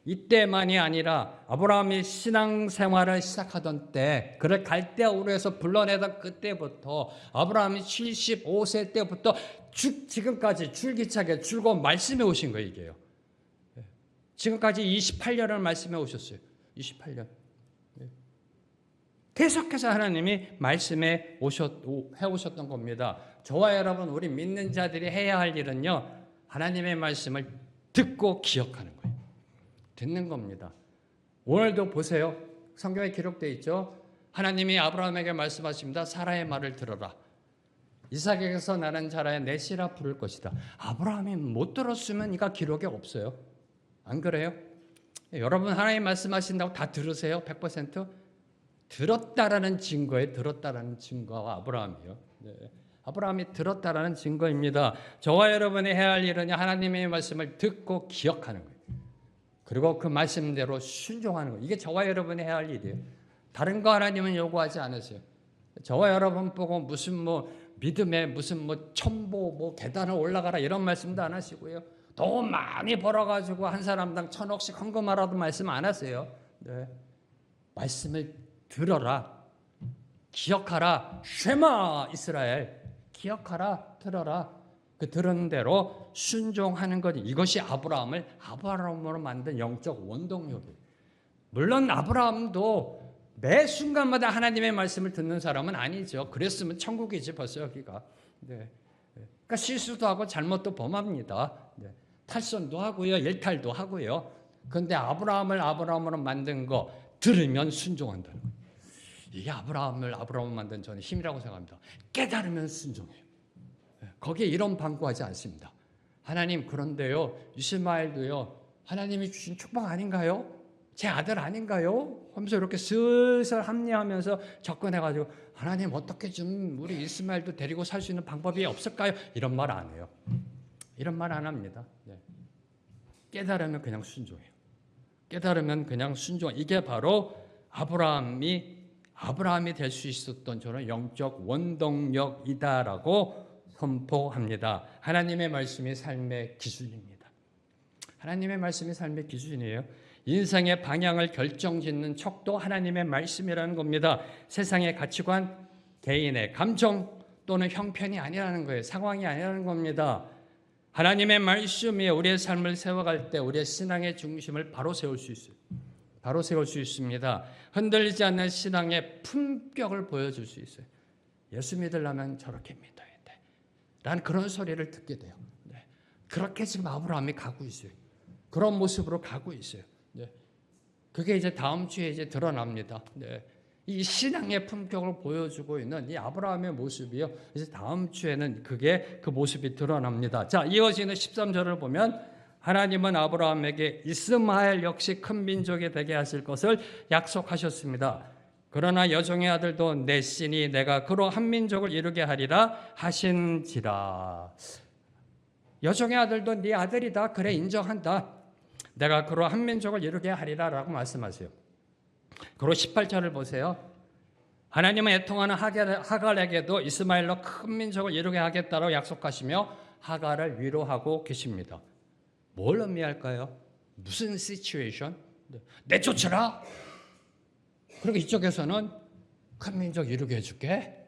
이때만이 아니라 아브라함이 신앙생활을 시작하던 때, 그를 갈대아 우르에서 불러내던 그때부터 아브라함이 75세 때부터 지금까지 줄기차게 줄곧 말씀해 오신 거예요. 이게요. 지금까지 28년을 말씀해 오셨어요. 28년. 계속해서 하나님이 말씀해 오셨던 겁니다. 저와 여러분, 우리 믿는 자들이 해야 할 일은요, 하나님의 말씀을 듣고 기억하는 거예요. 듣는 겁니다. 오늘도 보세요. 성경에 기록되어 있죠. 하나님이 아브라함에게 말씀하십니다. 사라의 말을 들어라. 이삭에게서 나는 자라에 내 씨라 부를 것이다. 아브라함이 못 들었으면 이가 기록에 없어요. 안 그래요? 여러분, 하나님 말씀하신다고 다 들으세요? 100%? 들었다라는 증거에 들었다라는 증거와 아브라함이요. 아브라함이 들었다라는 증거입니다. 저와 여러분이 해야 할 일은 하나님의 말씀을 듣고 기억하는 거예요. 그리고 그 말씀대로 순종하는 거예요. 이게 저와 여러분이 해야 할 일이에요. 다른 거 하나님은 요구하지 않으세요. 저와 여러분 보고 무슨 믿음에 무슨 첨보 계단을 올라가라 이런 말씀도 안 하시고요. 돈 많이 벌어가지고 한 사람당 1,000억씩 헌금하라도 말씀 안 하세요. 말씀을 들어라, 기억하라, 쉐마 이스라엘, 기억하라, 들어라. 그 들은 대로 순종하는 것, 이것이 아브라함으로 만든 영적 원동력이에요. 물론 아브라함도 매 순간마다 하나님의 말씀을 듣는 사람은 아니죠. 그랬으면 천국이지 벌써 여기가. 그러니까 실수도 하고 잘못도 범합니다. 탈선도 하고요, 일탈도 하고요. 그런데 아브라함으로 만든 거 들으면 순종한다는 거예요. 이게 아브라함으로 만든 저는 힘이라고 생각합니다. 깨달으면 순종해요. 거기에 이런 방구하지 않습니다. 하나님, 그런데요, 이스마엘도요, 하나님이 주신 축복 아닌가요? 제 아들 아닌가요? 하면서 이렇게 슬슬 합리하면서 접근해가지고 하나님, 어떻게 좀 우리 이스마엘도 데리고 살 수 있는 방법이 없을까요? 이런 말 안 해요. 이런 말 안 합니다. 깨달으면 그냥 순종해요. 깨달으면 그냥 순종. 이게 바로 아브라함이 될 수 있었던 저는 영적 원동력이다라고 선포합니다. 하나님의 말씀이 삶의 기준입니다. 하나님의 말씀이 삶의 기준이에요. 인생의 방향을 결정짓는 척도 하나님의 말씀이라는 겁니다. 세상의 가치관, 개인의 감정 또는 형편이 아니라는 거예요. 상황이 아니라는 겁니다. 하나님의 말씀이 우리의 삶을 세워갈 때 우리의 신앙의 중심을 바로 세울 수 있어요. 바로 세울 수 있습니다. 흔들리지 않는 신앙의 품격을 보여줄 수 있어요. 예수 믿으려면 저렇게 믿어야 돼. 라는 그런 소리를 듣게 돼요. 그렇게 지금 아브라함이 가고 있어요. 그런 모습으로 가고 있어요. 그게 이제 다음 주에 이제 드러납니다. 이 신앙의 품격을 보여주고 있는 이 아브라함의 모습이요. 이제 다음 주에는 그 모습이 드러납니다. 자, 이어지는 13절을 보면 하나님은 아브라함에게 이스마엘 역시 큰 민족이 되게 하실 것을 약속하셨습니다. 그러나 여종의 아들도 내 씨니 내가 그로 한 민족을 이루게 하리라 하신지라. 여종의 아들도 네 아들이다. 그래, 인정한다. 내가 그로 한 민족을 이루게 하리라 라고 말씀하세요. 그리고 18절을 보세요. 하나님은 애통하는 하갈에게도 이스마엘로 큰 민족을 이루게 하겠다고 약속하시며 하갈을 위로하고 계십니다. 뭘 의미할까요? 무슨 시츄에이션? 내쫓으라. 그리고 이쪽에서는 큰 민족 이루게 해줄게.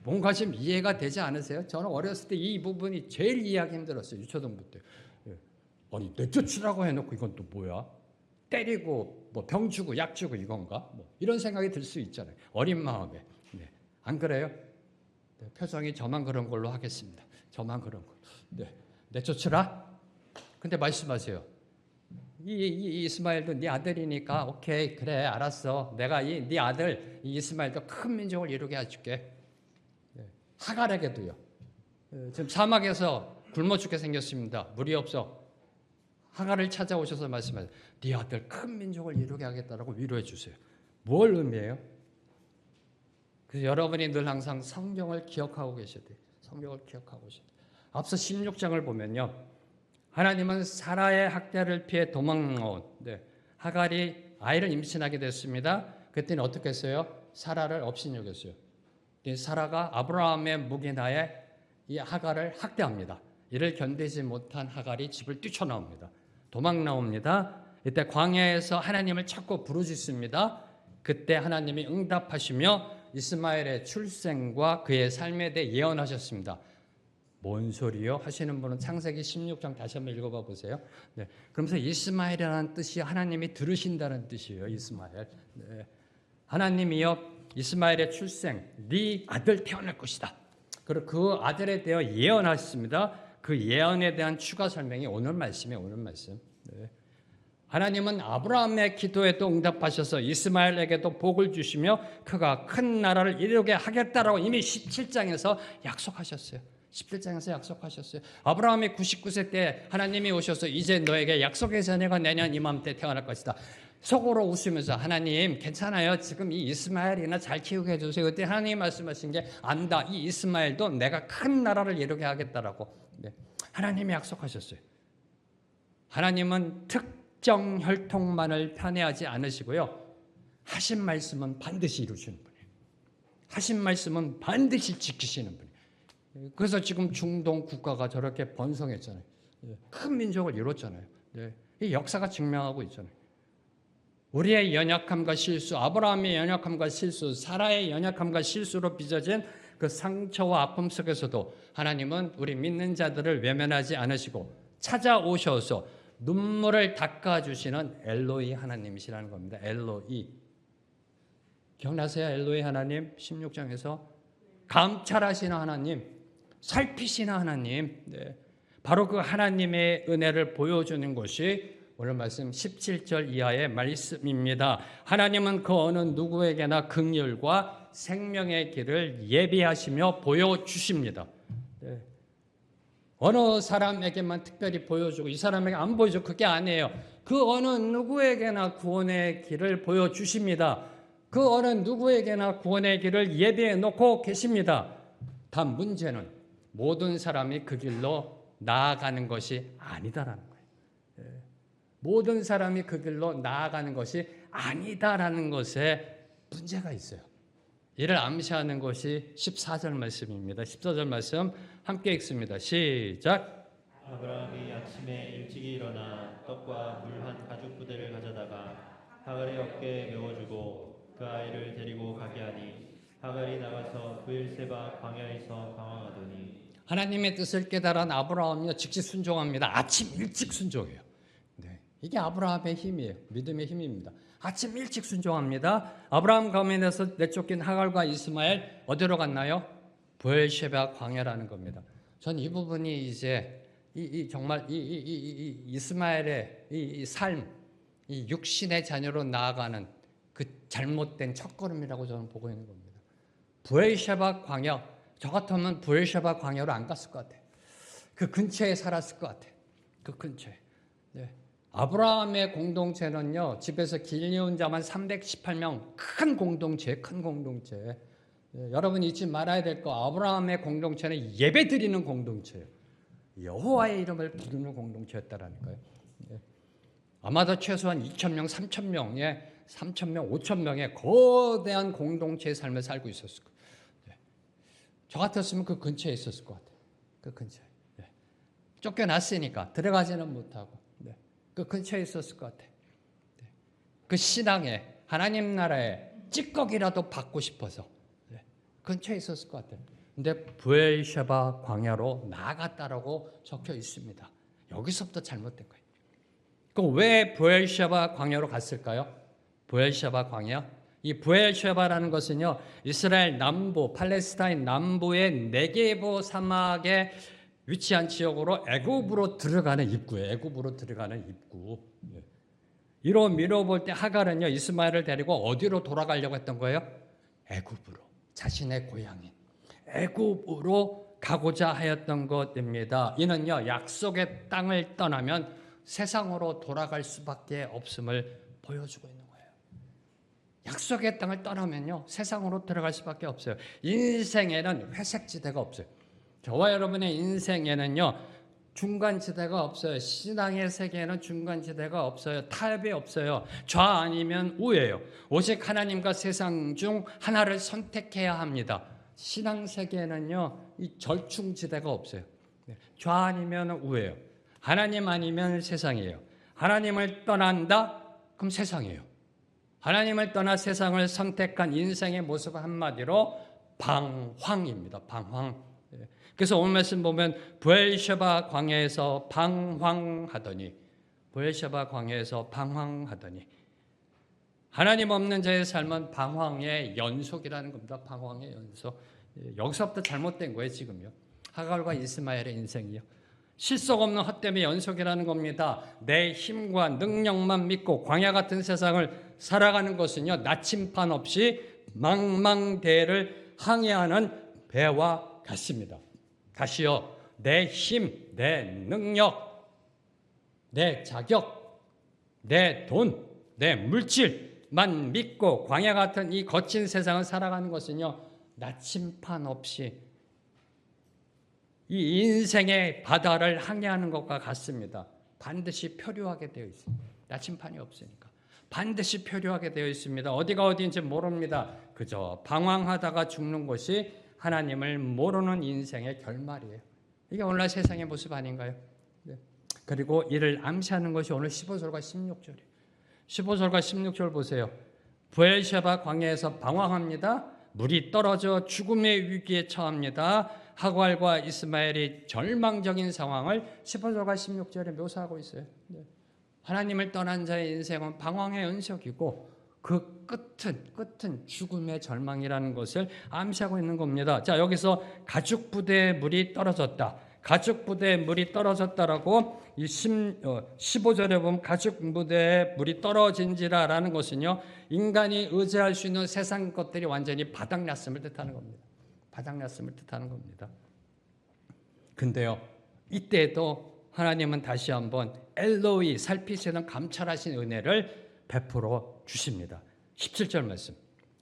뭔가 좀 이해가 되지 않으세요? 저는 어렸을 때 이 부분이 제일 이해하기 힘들었어요. 유초등부 때. 아니 내쫓으라고 해놓고 이건 또 뭐야? 때리고 뭐 병 주고 약 주고 이건가? 뭐 이런 생각이 들 수 있잖아요. 어린 마음에. 안 그래요? 표정이 저만 그런 걸로 하겠습니다. 저만 그런 걸로. 내쫓으라. 근데 말씀하세요. 이 이스마엘도 네 아들이니까 오케이 그래 알았어. 내가 네 아들 이 이스마엘도 큰 민족을 이루게 해줄게. 하갈에게도요. 지금 사막에서 굶어 죽게 생겼습니다. 물이 없어. 하갈을 찾아오셔서 말씀하세요. 네 아들 큰 민족을 이루게 하겠다라고 위로해 주세요. 뭘 의미해요? 그래서 여러분이 늘 항상 성경을 기억하고 계셔야 돼요. 성경을 기억하고 계셔야 돼요. 앞서 16장을 보면요. 하나님은 사라의 학대를 피해 도망나온 하갈이 아이를 임신하게 됐습니다. 그때는 어떻게 했어요? 사라를 업신여겼어요. 사라가 아브라함의 묵인하에 이 하갈을 학대합니다. 이를 견디지 못한 하갈이 집을 뛰쳐나옵니다. 도망 나옵니다. 이때 광야에서 하나님을 찾고 부르짖습니다. 그때 하나님이 응답하시며 이스마엘의 출생과 그의 삶에 대해 예언하셨습니다. 뭔 소리요? 하시는 분은 창세기 16장 다시 한번 읽어봐 보세요. 그러면서 이스마엘이라는 뜻이 하나님이 들으신다는 뜻이에요. 이스마엘. 하나님이요 이스마엘의 출생, 네 아들 태어날 것이다. 그리고 그 아들에 대해 예언하셨습니다. 그 예언에 대한 추가 설명이 오늘 말씀이에요. 오늘 말씀. 하나님은 아브라함의 기도에도 응답하셔서 이스마엘에게도 복을 주시며 그가 큰 나라를 이루게 하겠다라고 이미 17장에서 약속하셨어요. 17장에서 약속하셨어요. 아브라함이 99세 때 하나님이 오셔서 이제 너에게 약속의 자녀가 내년 이맘때 태어날 것이다. 속으로 웃으면서 하나님 괜찮아요. 지금 이 이스마엘이나 잘 키우게 해주세요. 그때 하나님이 말씀하신 게 안다. 이 이스마엘도 내가 큰 나라를 이루게 하겠다라고 하나님이 약속하셨어요. 하나님은 특정 혈통만을 편애하지 않으시고요. 하신 말씀은 반드시 이루시는 분이에요. 하신 말씀은 반드시 지키시는 분이에요. 그래서 지금 중동 국가가 저렇게 번성했잖아요. 큰 민족을 이뤘잖아요. 이 역사가 증명하고 있잖아요. 우리의 연약함과 실수, 아브라함의 연약함과 실수, 사라의 연약함과 실수로 빚어진 그 상처와 아픔 속에서도 하나님은 우리 믿는 자들을 외면하지 않으시고 찾아오셔서 눈물을 닦아주시는 엘로이 하나님이시라는 겁니다. 엘로이. 기억나세요? 엘로이 하나님 16장에서 감찰하시는 하나님, 살피시는 하나님. 바로 그 하나님의 은혜를 보여주는 것이 오늘 말씀 17절 이하의 말씀입니다. 하나님은 그 어느 누구에게나 긍휼과 생명의 길을 예비하시며 보여주십니다. 어느 사람에게만 특별히 보여주고 이 사람에게 안 보여주고 그게 아니에요. 그 어느 누구에게나 구원의 길을 보여주십니다. 그 어느 누구에게나 구원의 길을 예비해 놓고 계십니다. 단 문제는 모든 사람이 그 길로 나아가는 것이 아니다라는 거예요. 모든 사람이 그 길로 나아가는 것이 아니다라는 것에 문제가 있어요. 이를 암시하는 것이 14절 말씀입니다. 14절 말씀 함께 읽습니다. 시작. 아브라함이 아침에 일찍이 일어나 떡과 물 한 가죽 부대를 가져다가 하갈의 어깨에 메워주고 그 아이를 데리고 가게 하니 하갈이 나가서 브엘세바 광야에서 방황하더니 하나님의 뜻을 깨달은 아브라함이 즉시 순종합니다. 아침 일찍 순종해요. 이게 아브라함의 힘이에요. 믿음의 힘입니다. 아침 일찍 순종합니다. 아브라함 가문에서 내쫓긴 하갈과 이스마엘 어디로 갔나요? 브엘셰바 광야라는 겁니다. 전 이 부분이 이제 정말 이스마엘의 이 삶, 이 육신의 자녀로 나아가는 그 잘못된 첫걸음이라고 저는 보고 있는 겁니다. 브엘셰바 광야, 저 같으면 브엘셰바 광야로 안 갔을 것 같아요. 그 근처에 살았을 것 같아요. 그 근처에. 아브라함의 공동체는요, 집에서 길리온 자만 318명, 큰 공동체, 큰 공동체. 여러분 잊지 말아야 될 거, 아브라함의 공동체는 예배 드리는 공동체예요. 여호와의 이름을 부르는 공동체였다라니까요. 아마도 최소한 2,000명, 3,000명의 3,000명, 5,000명의 거대한 공동체의 삶을 살고 있었을 거예요. 저 같았으면 그 근처에 있었을 것 같아요. 그 근처에. 쫓겨났으니까 들어가지는 못하고 그 근처에 있었을 것 같아요. 그 신앙에 하나님 나라에 찌꺼기라도 받고 싶어서 근처에 있었을 것 같아요. 근데 부엘셰바 광야로 나아갔다라고 적혀 있습니다. 여기서부터 잘못된 거예요. 그럼 왜 부엘셰바 광야로 갔을까요? 부엘셰바 광야? 이 부엘셰바라는 것은요, 이스라엘 남부, 팔레스타인 남부의 네게브 사막에 위치한 지역으로 애굽으로 들어가는 입구예요. 애굽으로 들어가는 입구. 이로 미뤄볼 때 하갈은요, 이스마엘을 데리고 어디로 돌아가려고 했던 거예요? 애굽으로. 자신의 고향인 애굽으로 가고자 하였던 것입니다. 이는요, 약속의 땅을 떠나면 세상으로 돌아갈 수밖에 없음을 보여주고 있는 거예요. 약속의 땅을 떠나면요, 세상으로 들어갈 수밖에 없어요. 인생에는 회색지대가 없어요. 저와 여러분의 인생에는요, 중간지대가 없어요. 신앙의 세계에는 중간지대가 없어요. 타협이 없어요. 좌 아니면 우예요. 오직 하나님과 세상 중 하나를 선택해야 합니다. 신앙 세계에는요, 이 절충지대가 없어요. 좌 아니면 우예요. 하나님 아니면 세상이에요. 하나님을 떠난다? 그럼 세상이에요. 하나님을 떠나 세상을 선택한 인생의 모습은 한마디로 방황입니다. 방황. 그래서 오늘 말씀 보면 부엘셰바 광야에서 방황하더니, 부엘셰바 광야에서 방황하더니, 하나님 없는 자의 삶은 방황의 연속이라는 겁니다. 방황의 연속. 여기서부터 잘못된 거예요, 지금요. 하갈과 이스마엘의 인생이요. 실속 없는 헛됨의 연속이라는 겁니다. 내 힘과 능력만 믿고 광야 같은 세상을 살아가는 것은요, 나침판 없이 망망대해를 항해하는 배와 같습니다. 다시요, 내 힘, 내 능력, 내 자격, 내 돈, 내 물질만 믿고 광야 같은 이 거친 세상을 살아가는 것은요, 나침판 없이 이 인생의 바다를 항해하는 것과 같습니다. 반드시 표류하게 되어 있습니다. 나침판이 없으니까. 반드시 표류하게 되어 있습니다. 어디가 어디인지 모릅니다. 그저 방황하다가 죽는 것이 하나님을 모르는 인생의 결말이에요. 이게 오늘날 세상의 모습 아닌가요? 그리고 이를 암시하는 것이 오늘 15절과 16절이에요. 15절과 16절 보세요. 부엘셰바 광야에서 방황합니다. 물이 떨어져 죽음의 위기에 처합니다. 하갈과 이스마엘이 절망적인 상황을 15절과 16절에 묘사하고 있어요. 하나님을 떠난 자의 인생은 방황의 연속이고 그 끝은 죽음의 절망이라는 것을 암시하고 있는 겁니다. 자, 여기서 가축 부대에 물이 떨어졌다. 가축 부대에 물이 떨어졌다라고 이 15절에 보면 가축 부대에 물이 떨어진지라라는 것은요, 인간이 의지할 수 있는 세상 것들이 완전히 바닥났음을 뜻하는 겁니다. 바닥났음을 뜻하는 겁니다. 근데요, 이때도 하나님은 다시 한번 엘로이 살피시는 감찰하신 은혜를 베풀어 주십니다. 17절 말씀.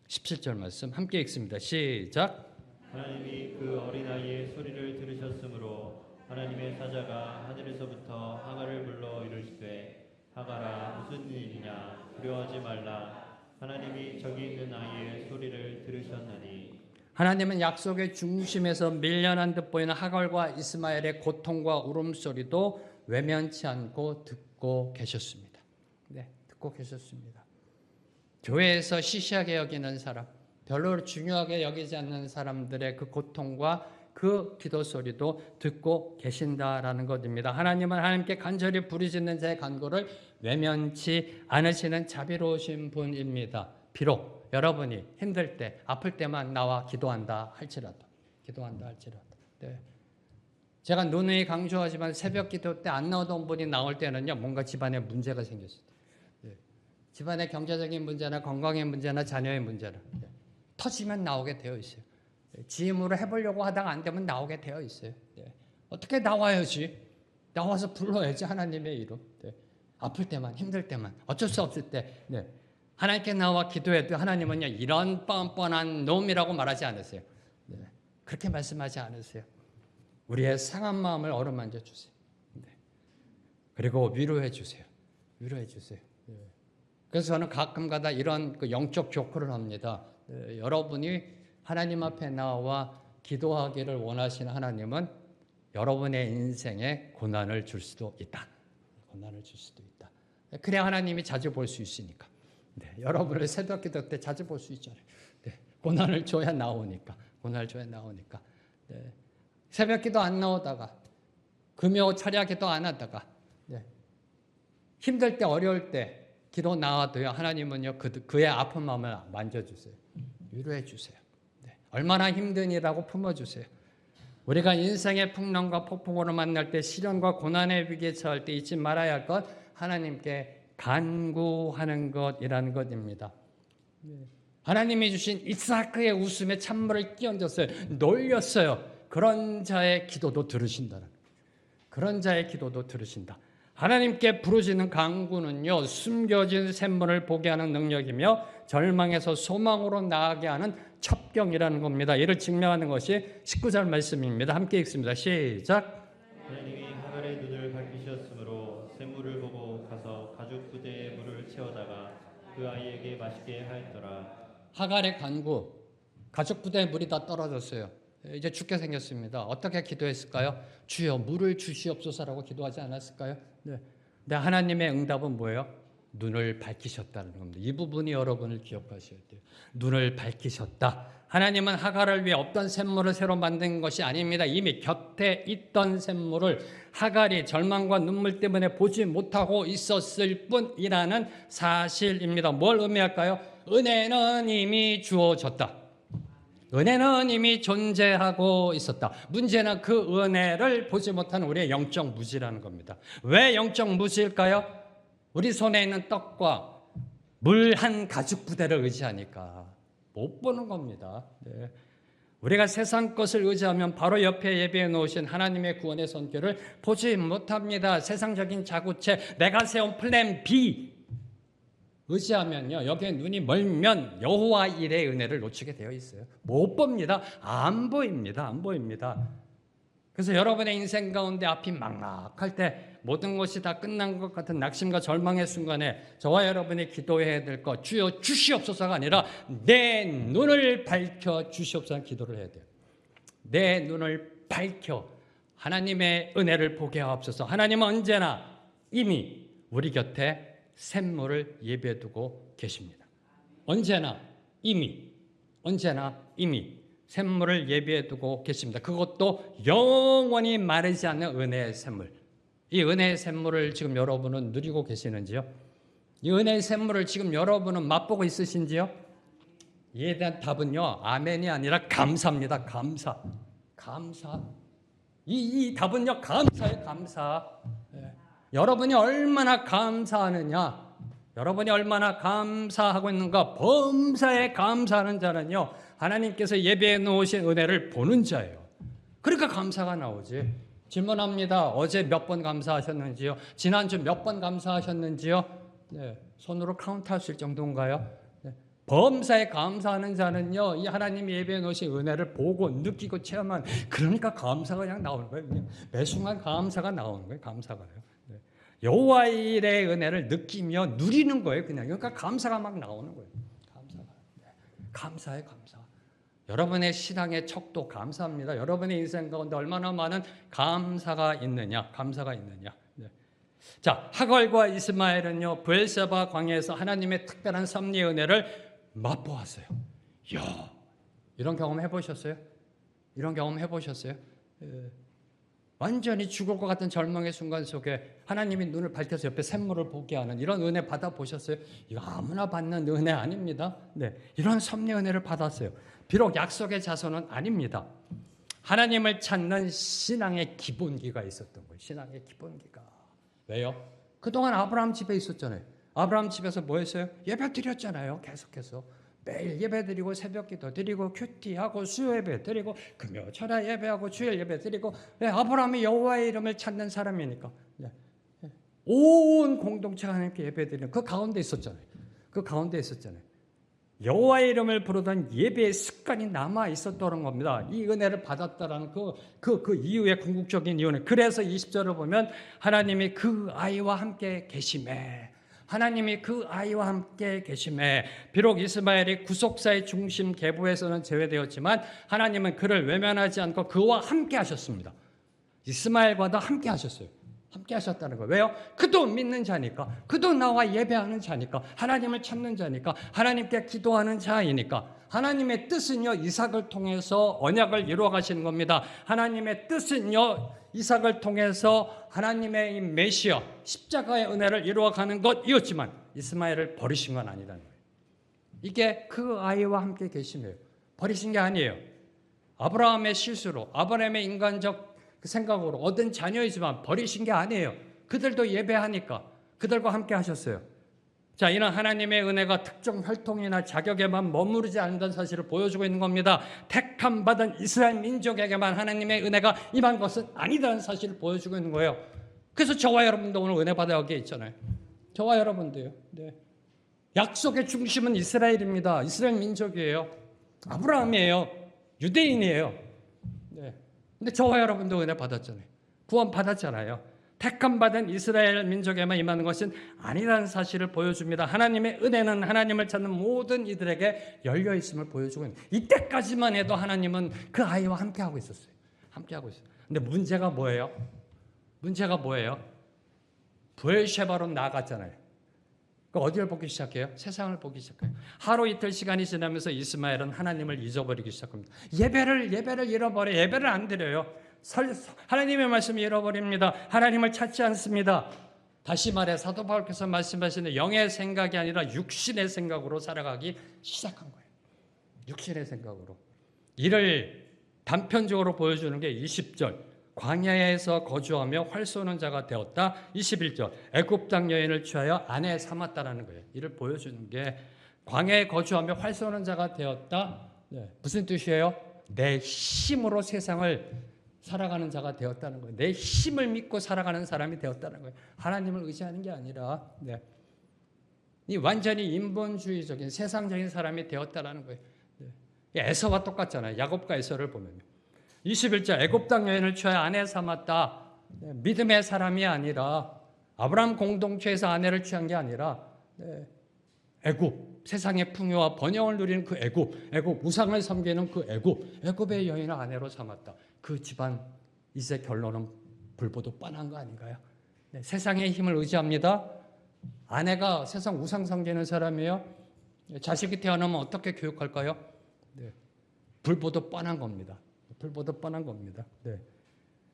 17절 말씀 함께 읽습니다. 시작. 하나님이 그 어린아이의 소리를 들으셨으므로 하나님의 사자가 하늘에서부터 하갈을 불러 이르시되 하갈아 무슨 일이냐 두려워하지 말라 하나님이 저기 있는 아이의 소리를 들으셨나니. 하나님은 약속의 중심에서 밀려난 듯 보이는 하갈과 이스마엘의 고통과 울음소리도 외면치 않고 듣고 계셨습니다. 네, 듣고 계셨습니다. 교회에서 시시하게 여기는 사람, 별로 중요하게 여기지 않는 사람들의 그 고통과 그 기도 소리도 듣고 계신다라는 것입니다. 하나님은 하나님께 간절히 부르짖는 자의 간구를 외면치 않으시는 자비로우신 분입니다. 비록 여러분이 힘들 때, 아플 때만 나와 기도한다 할지라도, 네. 제가 누누이 강조하지만 새벽 기도 때 안 나오던 분이 나올 때는요, 뭔가 집안에 문제가 생겼어요. 네. 집안의 경제적인 문제나 건강의 문제나 자녀의 문제나 터지면 나오게 되어 있어요. 지임으로 해보려고 하다가 안 되면 나오게 되어 있어요. 어떻게 나와야지? 나와서 불러야지 하나님의 이름. 아플 때만, 힘들 때만, 어쩔 수 없을 때, 네. 하나님께 나와 기도해도 하나님은요, 이런 뻔뻔한 놈이라고 말하지 않으세요. 네. 그렇게 말씀하지 않으세요. 우리의 상한 마음을 어루만져 주세요. 네. 그리고 위로해 주세요. 위로해 주세요. 네. 그래서 저는 가끔가다 이런 그 영적 조크를 합니다. 네. 여러분이 하나님 앞에 나와 기도하기를 원하시는 하나님은 여러분의 인생에 고난을 줄 수도 있다. 고난을 줄 수도 있다. 그래야 하나님이 자주 볼 수 있으니까. 네, 여러분을 새벽 기도 때 자주 볼 수 있잖아요. 네, 고난을 줘야 나오니까. 고난을 줘야 나오니까. 네, 새벽 기도 안 나오다가 금요 철야 기도 안 하다가 네, 힘들 때 어려울 때 기도 나와도요. 하나님은요. 그의 아픈 마음을 만져주세요. 위로해 주세요. 네, 얼마나 힘든이라고 품어주세요. 우리가 인생의 풍랑과 폭풍으로 만날 때 시련과 고난의 위기에 처할 때 잊지 말아야 할 것 하나님께 간구하는 것이라는 것입니다. 하나님이 주신 이삭의 웃음에 찬물을 끼얹었어요. 놀렸어요. 그런 자의 기도도 들으신다는 그런 자의 기도도 들으신다. 하나님께 부르짖는 간구는요. 숨겨진 샘물을 보게 하는 능력이며 절망에서 소망으로 나아가게 하는 첩경이라는 겁니다. 이를 증명하는 것이 19절 말씀입니다. 함께 읽습니다. 시작. 하나님이 하갈의 눈을 밝히셨으므로 샘물을 보고 가서 가죽 부대에 물을 채워다가 그 아이에게 마시게 하였더라. 하갈의 간구, 가죽 부대에 물이 다 떨어졌어요. 이제 죽게 생겼습니다. 어떻게 기도했을까요? 주여 물을 주시옵소서라고 기도하지 않았을까요? 네. 근데 하나님의 응답은 뭐예요? 눈을 밝히셨다는 겁니다. 이 부분이 여러분을 기억하셔야 돼요. 눈을 밝히셨다. 하나님은 하갈을 위해 없던 샘물을 새로 만든 것이 아닙니다. 이미 곁에 있던 샘물을 하갈이 절망과 눈물 때문에 보지 못하고 있었을 뿐이라는 사실입니다. 뭘 의미할까요? 은혜는 이미 주어졌다. 은혜는 이미 존재하고 있었다. 문제는 그 은혜를 보지 못하는 우리의 영적 무지라는 겁니다. 왜 영적 무지일까요? 우리 손에 있는 떡과 물 한 가죽 부대를 의지하니까 못 보는 겁니다. 네. 우리가 세상 것을 의지하면 바로 옆에 예배해 놓으신 하나님의 구원의 손길을 보지 못합니다. 세상적인 자구체, 내가 세운 플랜 B 의지하면요, 여기에 눈이 멀면 여호와 일의 은혜를 놓치게 되어 있어요. 못 봅니다. 안 보입니다. 안 보입니다. 그래서 여러분의 인생 가운데 앞이 막막할 때 모든 것이 다 끝난 것 같은 낙심과 절망의 순간에 저와 여러분이 기도해야 될 것, 주여 주시옵소서가 아니라 내 눈을 밝혀 주시옵소서 기도를 해야 돼요. 내 눈을 밝혀 하나님의 은혜를 보게 하옵소서. 하나님은 언제나 이미 우리 곁에 샘물을 예배해 두고 계십니다. 언제나 이미 샘물을 예배해 두고 계십니다. 그것도 영원히 마르지 않는 은혜의 샘물. 이 은혜의 샘물을 지금 여러분은 누리고 계시는지요? 이 은혜의 샘물을 지금 여러분은 맛보고 있으신지요? 이에 대한 답은요, 아멘이 아니라 감사입니다. 감사. 이 답은요, 감사예요. 감사. 네. 여러분이 얼마나 감사하느냐, 여러분이 얼마나 감사하고 있는가, 범사에 감사하는 자는요, 하나님께서 예배해 놓으신 은혜를 보는 자예요. 그러니까 감사가 나오지. 질문합니다. 어제 몇 번 감사하셨는지요? 지난주 몇 번 감사하셨는지요? 네, 손으로 카운트할 수 있을 정도인가요? 네. 범사에 감사하는 자는요, 이 하나님이 예배해 놓으신 은혜를 보고 느끼고 체험한, 그러니까 감사가 그냥 나오는 거예요. 그냥 매 순간 감사가 나오는 거예요. 감사가요. 네. 여호와의 일의 은혜를 느끼며 누리는 거예요. 그냥. 그러니까 감사가 막 나오는 거예요. 감사가. 네. 감사해, 감사. 여러분의 신앙의 척도 감사합니다. 여러분의 인생 가운데 얼마나 많은 감사가 있느냐. 네. 자, 하갈과 이스마엘은요, 브엘세바 광야에서 하나님의 특별한 섭리의 은혜를 맛보았어요. 이야, 이런 경험 해보셨어요? 완전히 죽을 것 같은 절망의 순간 속에 하나님이 눈을 밝혀서 옆에 샘물을 보게 하는 이런 은혜 받아보셨어요? 이거 아무나 받는 은혜 아닙니다. 네, 이런 섭리의 은혜를 받았어요. 비록 약속의 자손은 아닙니다. 하나님을 찾는 신앙의 기본기가 있었던 거예요. 신앙의 기본기가. 왜요? 그동안 아브라함 집에 있었잖아요. 아브라함 집에서 뭐 했어요? 예배 드렸잖아요. 계속해서. 매일 예배 드리고 새벽 기도 드리고 큐티하고 수요 예배 드리고 금요 철야 예배하고 주일 예배 드리고. 네, 아브라함이 여호와의 이름을 찾는 사람이니까. 네. 온 공동체가 하나님께 예배드리는 그 가운데 있었잖아요. 그 가운데 있었잖아요. 여호와의 이름을 부르던 예배의 습관이 남아 있었다는 겁니다. 이 은혜를 받았다라는 그 이유의 궁극적인 이유는, 그래서 20절을 보면 하나님이 그 아이와 함께 계심에, 하나님이 그 아이와 함께 계심에, 비록 이스마엘이 구속사의 중심 계보에서는 제외되었지만 하나님은 그를 외면하지 않고 그와 함께 하셨습니다. 이스마엘과도 함께 하셨어요. 함께 하셨다는 거예요. 왜요? 그도 믿는 자니까, 그도 나와 예배하는 자니까, 하나님을 찾는 자니까, 하나님께 기도하는 자이니까. 하나님의 뜻은요, 이삭을 통해서 언약을 이루어 가시는 겁니다. 하나님의 뜻은요, 이삭을 통해서 하나님의 이 메시아 십자가의 은혜를 이루어 가는 것이었지만 이스마엘을 버리신 건 아니라는 거예요. 이게 그 아이와 함께 계심이에요. 버리신 게 아니에요. 아브라함의 실수로, 아브라함의 인간적 그 생각으로 얻은 자녀이지만 버리신 게 아니에요. 그들도 예배하니까 그들과 함께 하셨어요. 자, 이는 하나님의 은혜가 특정 혈통이나 자격에만 머무르지 않는다는 사실을 보여주고 있는 겁니다. 택함 받은 이스라엘 민족에게만 하나님의 은혜가 임한 것은 아니라는 사실을 보여주고 있는 거예요. 그래서 저와 여러분도 오늘 은혜 받아 여기에 있잖아요. 저와 여러분도요. 네. 약속의 중심은 이스라엘입니다. 이스라엘 민족이에요. 아브라함이에요. 유대인이에요. 네. 근데 저와 여러분도 은혜 받았잖아요. 구원 받았잖아요. 택함 받은 이스라엘 민족에만 임하는 것은 아니라는 사실을 보여줍니다. 하나님의 은혜는 하나님을 찾는 모든 이들에게 열려 있음을 보여주고 있는. 이때까지만 해도 하나님은 그 아이와 함께 하고 있었어요. 함께 하고 있어요. 근데 문제가 뭐예요? 문제가 뭐예요? 부엘셰바로 나아갔잖아요. 그 어디를 보기 시작해요? 세상을 보기 시작해요. 하루 이틀 시간이 지나면서 이스마엘은 하나님을 잊어버리기 시작합니다. 예배를 잃어버려. 예배를 안 드려요. 하나님의 말씀을 잃어버립니다. 하나님을 찾지 않습니다. 다시 말해 사도 바울께서 말씀하시는 영의 생각이 아니라 육신의 생각으로 살아가기 시작한 거예요. 육신의 생각으로. 이를 단편적으로 보여주는 게 20절. 광야에서 거주하며 활 쏘는 자가 되었다. 21절. 애굽 땅 여인을 취하여 아내 삼았다라는 거예요. 이를 보여주는 게 광야에 거주하며 활 쏘는 자가 되었다. 네. 무슨 뜻이에요? 내 힘으로 세상을 살아가는 자가 되었다는 거예요. 내 힘을 믿고 살아가는 사람이 되었다는 거예요. 하나님을 의지하는 게 아니라, 네. 이 완전히 인본주의적인 세상적인 사람이 되었다는 거예요. 네. 에서와 똑같잖아요. 야곱과 에서를 보면. 21절. 애굽 땅 여인을 취하여 아내 삼았다. 네. 믿음의 사람이 아니라, 아브라함 공동체에서 아내를 취한 게 아니라, 네. 애굽, 세상의 풍요와 번영을 누리는 그 애굽 우상을 섬기는 그 애굽의 여인을 아내로 삼았다. 그 집안 이제 결론은 불보듯 뻔한 거 아닌가요? 네, 세상의 힘을 의지합니다. 아내가 세상 우상 섬기는 사람이에요. 자식이 태어나면 어떻게 교육할까요? 네, 불보듯 뻔한 겁니다. 불보듯 뻔한 겁니다. 네.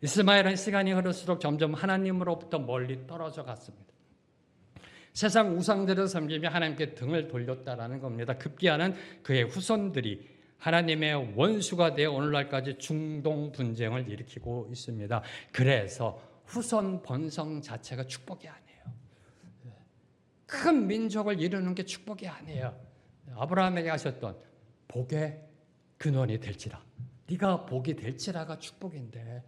이스마엘은 시간이 흐를수록 점점 하나님으로부터 멀리 떨어져 갔습니다. 세상 우상들을 섬기며 하나님께 등을 돌렸다라는 겁니다. 급기야는 그의 후손들이 하나님의 원수가 되어 오늘날까지 중동 분쟁을 일으키고 있습니다. 그래서 후손 번성 자체가 축복이 아니에요. 큰 민족을 이루는 게 축복이 아니에요. 아브라함에게 하셨던 복의 근원이 될지라, 네가 복이 될지라가 축복인데,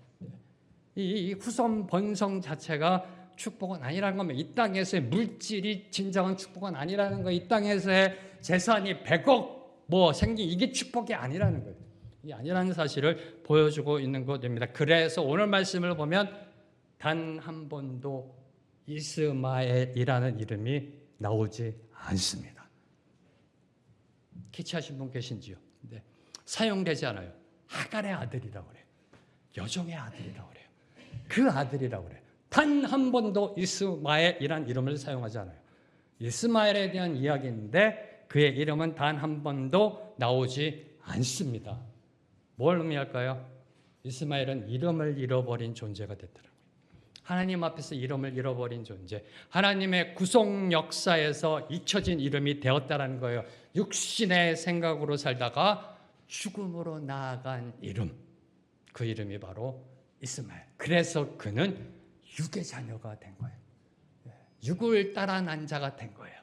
이 후손 번성 자체가 축복은 아니라는 겁니다. 이 땅에서의 물질이 진정한 축복은 아니라는 거예요. 이 땅에서의 재산이 100억 생긴 이게 축복이 아니라는 거예요. 이게 아니라는 사실을 보여주고 있는 것입니다. 그래서 오늘 말씀을 보면 단 한 번도 이스마엘이라는 이름이 나오지 않습니다. 캐치하신 분 계신지요? 네. 사용되지 않아요. 하갈의 아들이라고 그래요. 여종의 아들이라고 그래요. 그 아들이라고 그래요. 단 한 번도 이스마엘이라는 이름을 사용하지 않아요. 이스마엘에 대한 이야기인데 그의 이름은 단 한 번도 나오지 않습니다. 뭘 의미할까요? 이스마엘은 이름을 잃어버린 존재가 됐더라고요. 하나님 앞에서 이름을 잃어버린 존재, 하나님의 구속 역사에서 잊혀진 이름이 되었다는 거예요. 육신의 생각으로 살다가 죽음으로 나아간 이름, 그 이름이 바로 이스마엘. 그래서 그는 육의 자녀가 된 거예요. 육을 따라 난 자가 된 거예요.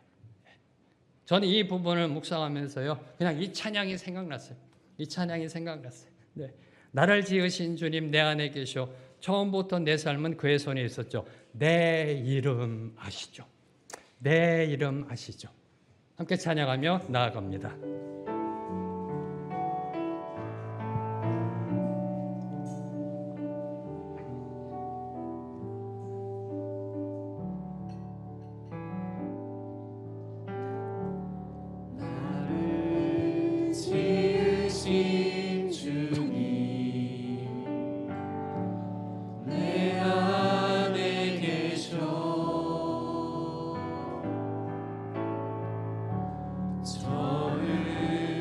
저는 이 부분을 묵상하면서요, 그냥 이 찬양이 생각났어요. 이 찬양이 생각났어요. 네. 나를 지으신 주님 내 안에 계셔 처음부터 내 삶은 그의 손에 있었죠. 내 이름 아시죠? 내 이름 아시죠? 함께 찬양하며 나아갑니다. 지으신 주님 내 안에 계셔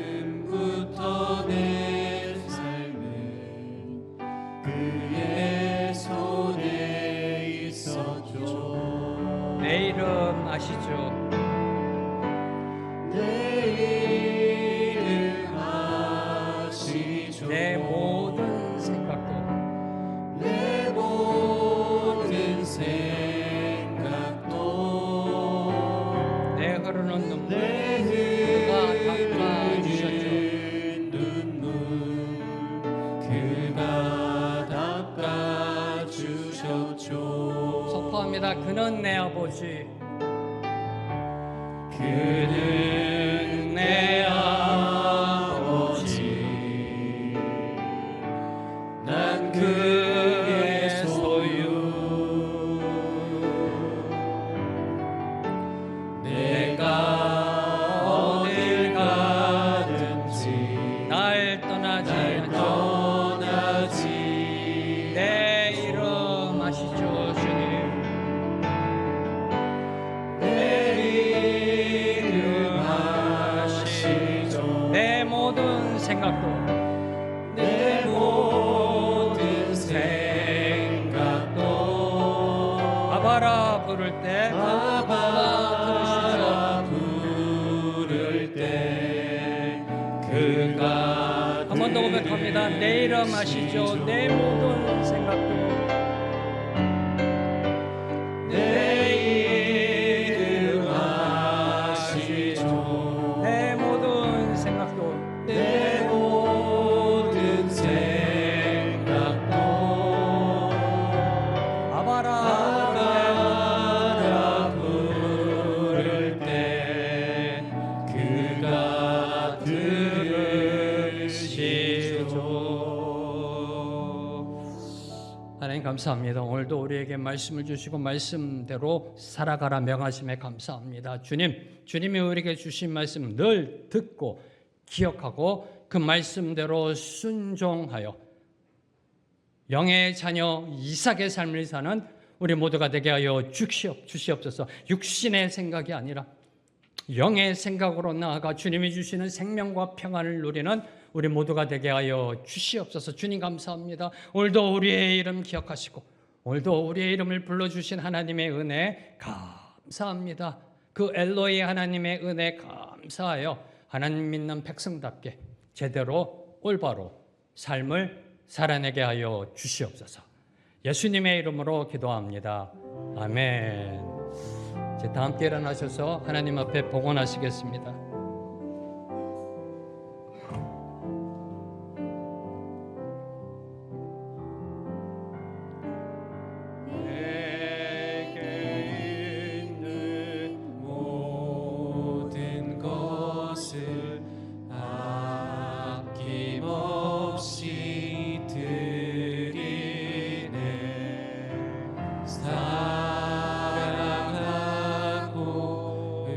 처음부터 내 삶은 그의 손에 있었죠. 내 이름 아시죠? 내 모든 생각도 내 모든 생각도 내 흐르는 눈물 내 그가 닦아주셨죠. 눈물 그가 닦아주셨죠. 선포합니다. 그는 내 아버지, 그는 내 아버지 난 그의 소유 내가 어딜 가든지 날 떠나지 않죠. 떠나지 내 이름 아시죠, 주님? 내 이름 아시죠. 내 모든 생각도 내 모든 생각도 아바라 부를 때 아바라 부를 때 그가 한 번 더 고백합니다. 내 이름 아시죠? 내 모든 생각도 내 이름 아시죠. 내 모든 생각도 내 모든 생각도 아바라 부를 때 그가 들으시죠. 하나님 감사합니다. 오늘도 우리에게 말씀을 주시고 말씀대로 살아가라 명하심에 감사합니다. 주님이 우리에게 주신 말씀 늘 듣고 기억하고 그 말씀대로 순종하여 영의 자녀 이삭의 삶을 사는 우리 모두가 되게 하여 주시옵소서. 육신의 생각이 아니라 영의 생각으로 나아가 주님이 주시는 생명과 평안을 누리는 우리 모두가 되게 하여 주시옵소서. 주님 감사합니다. 오늘도 우리의 이름 기억하시고 오늘도 우리의 이름을 불러주신 하나님의 은혜 감사합니다. 그 엘로이 하나님의 은혜 감사하여 하나님 믿는 백성답게 제대로 올바로 삶을 살아내게 하여 주시옵소서. 예수님의 이름으로 기도합니다. 아멘. 이제 다 함께 일어나셔서 하나님 앞에 봉헌하시겠습니다. 내게 있는 모든 것을 아낌없이 드리네. 사랑하고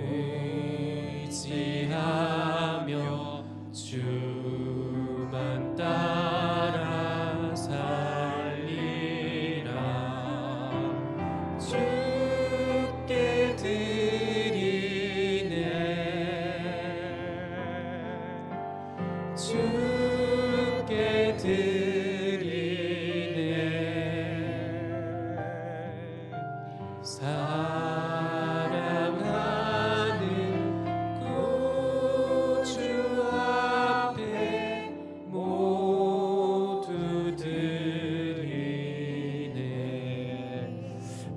의지하며 주만 따라 살리라. 주께 드리네. 주께 드리네. 사랑하는 구주 앞에 모두 드리네.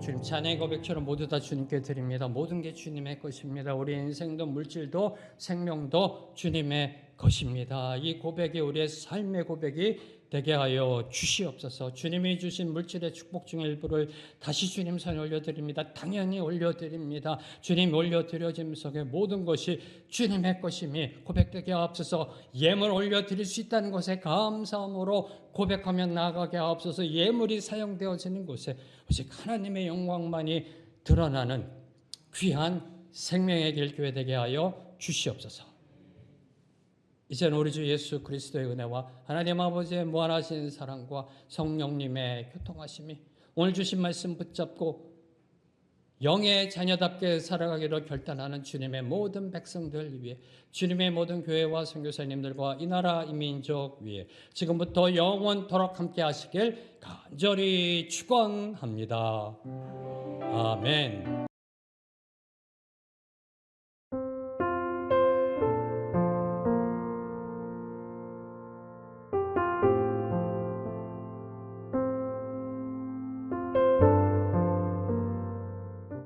주님 찬양의 고백처럼 모두 다 주님께 드립니다. 모든 게 주님의 것입니다. 우리 인생도 물질도 생명도 주님의 것입니다. 이 고백이 우리의 삶의 고백이 되게 하여 주시옵소서. 주님이 주신 물질의 축복 중의 일부를 다시 주님 손에 올려드립니다. 당연히 올려드립니다. 주님 올려드려짐 속에 모든 것이 주님의 것임이 고백되게 하옵소서. 예물 올려드릴 수 있다는 것에 감사함으로 고백하며 나아가게 하옵소서. 예물이 사용되어지는 곳에 오직 하나님의 영광만이 드러나는 귀한 생명의 길 교회 되게 하여 주시옵소서. 이제는 우리 주 예수 그리스도의 은혜와 하나님 아버지의 무한하신 사랑과 성령님의 교통하심이 오늘 주신 말씀 붙잡고 영의 자녀답게 살아가기로 결단하는 주님의 모든 백성들 위해, 주님의 모든 교회와 선교사님들과 이 나라 이 민족 위에 지금부터 영원토록 함께 하시길 간절히 축원합니다. 아멘.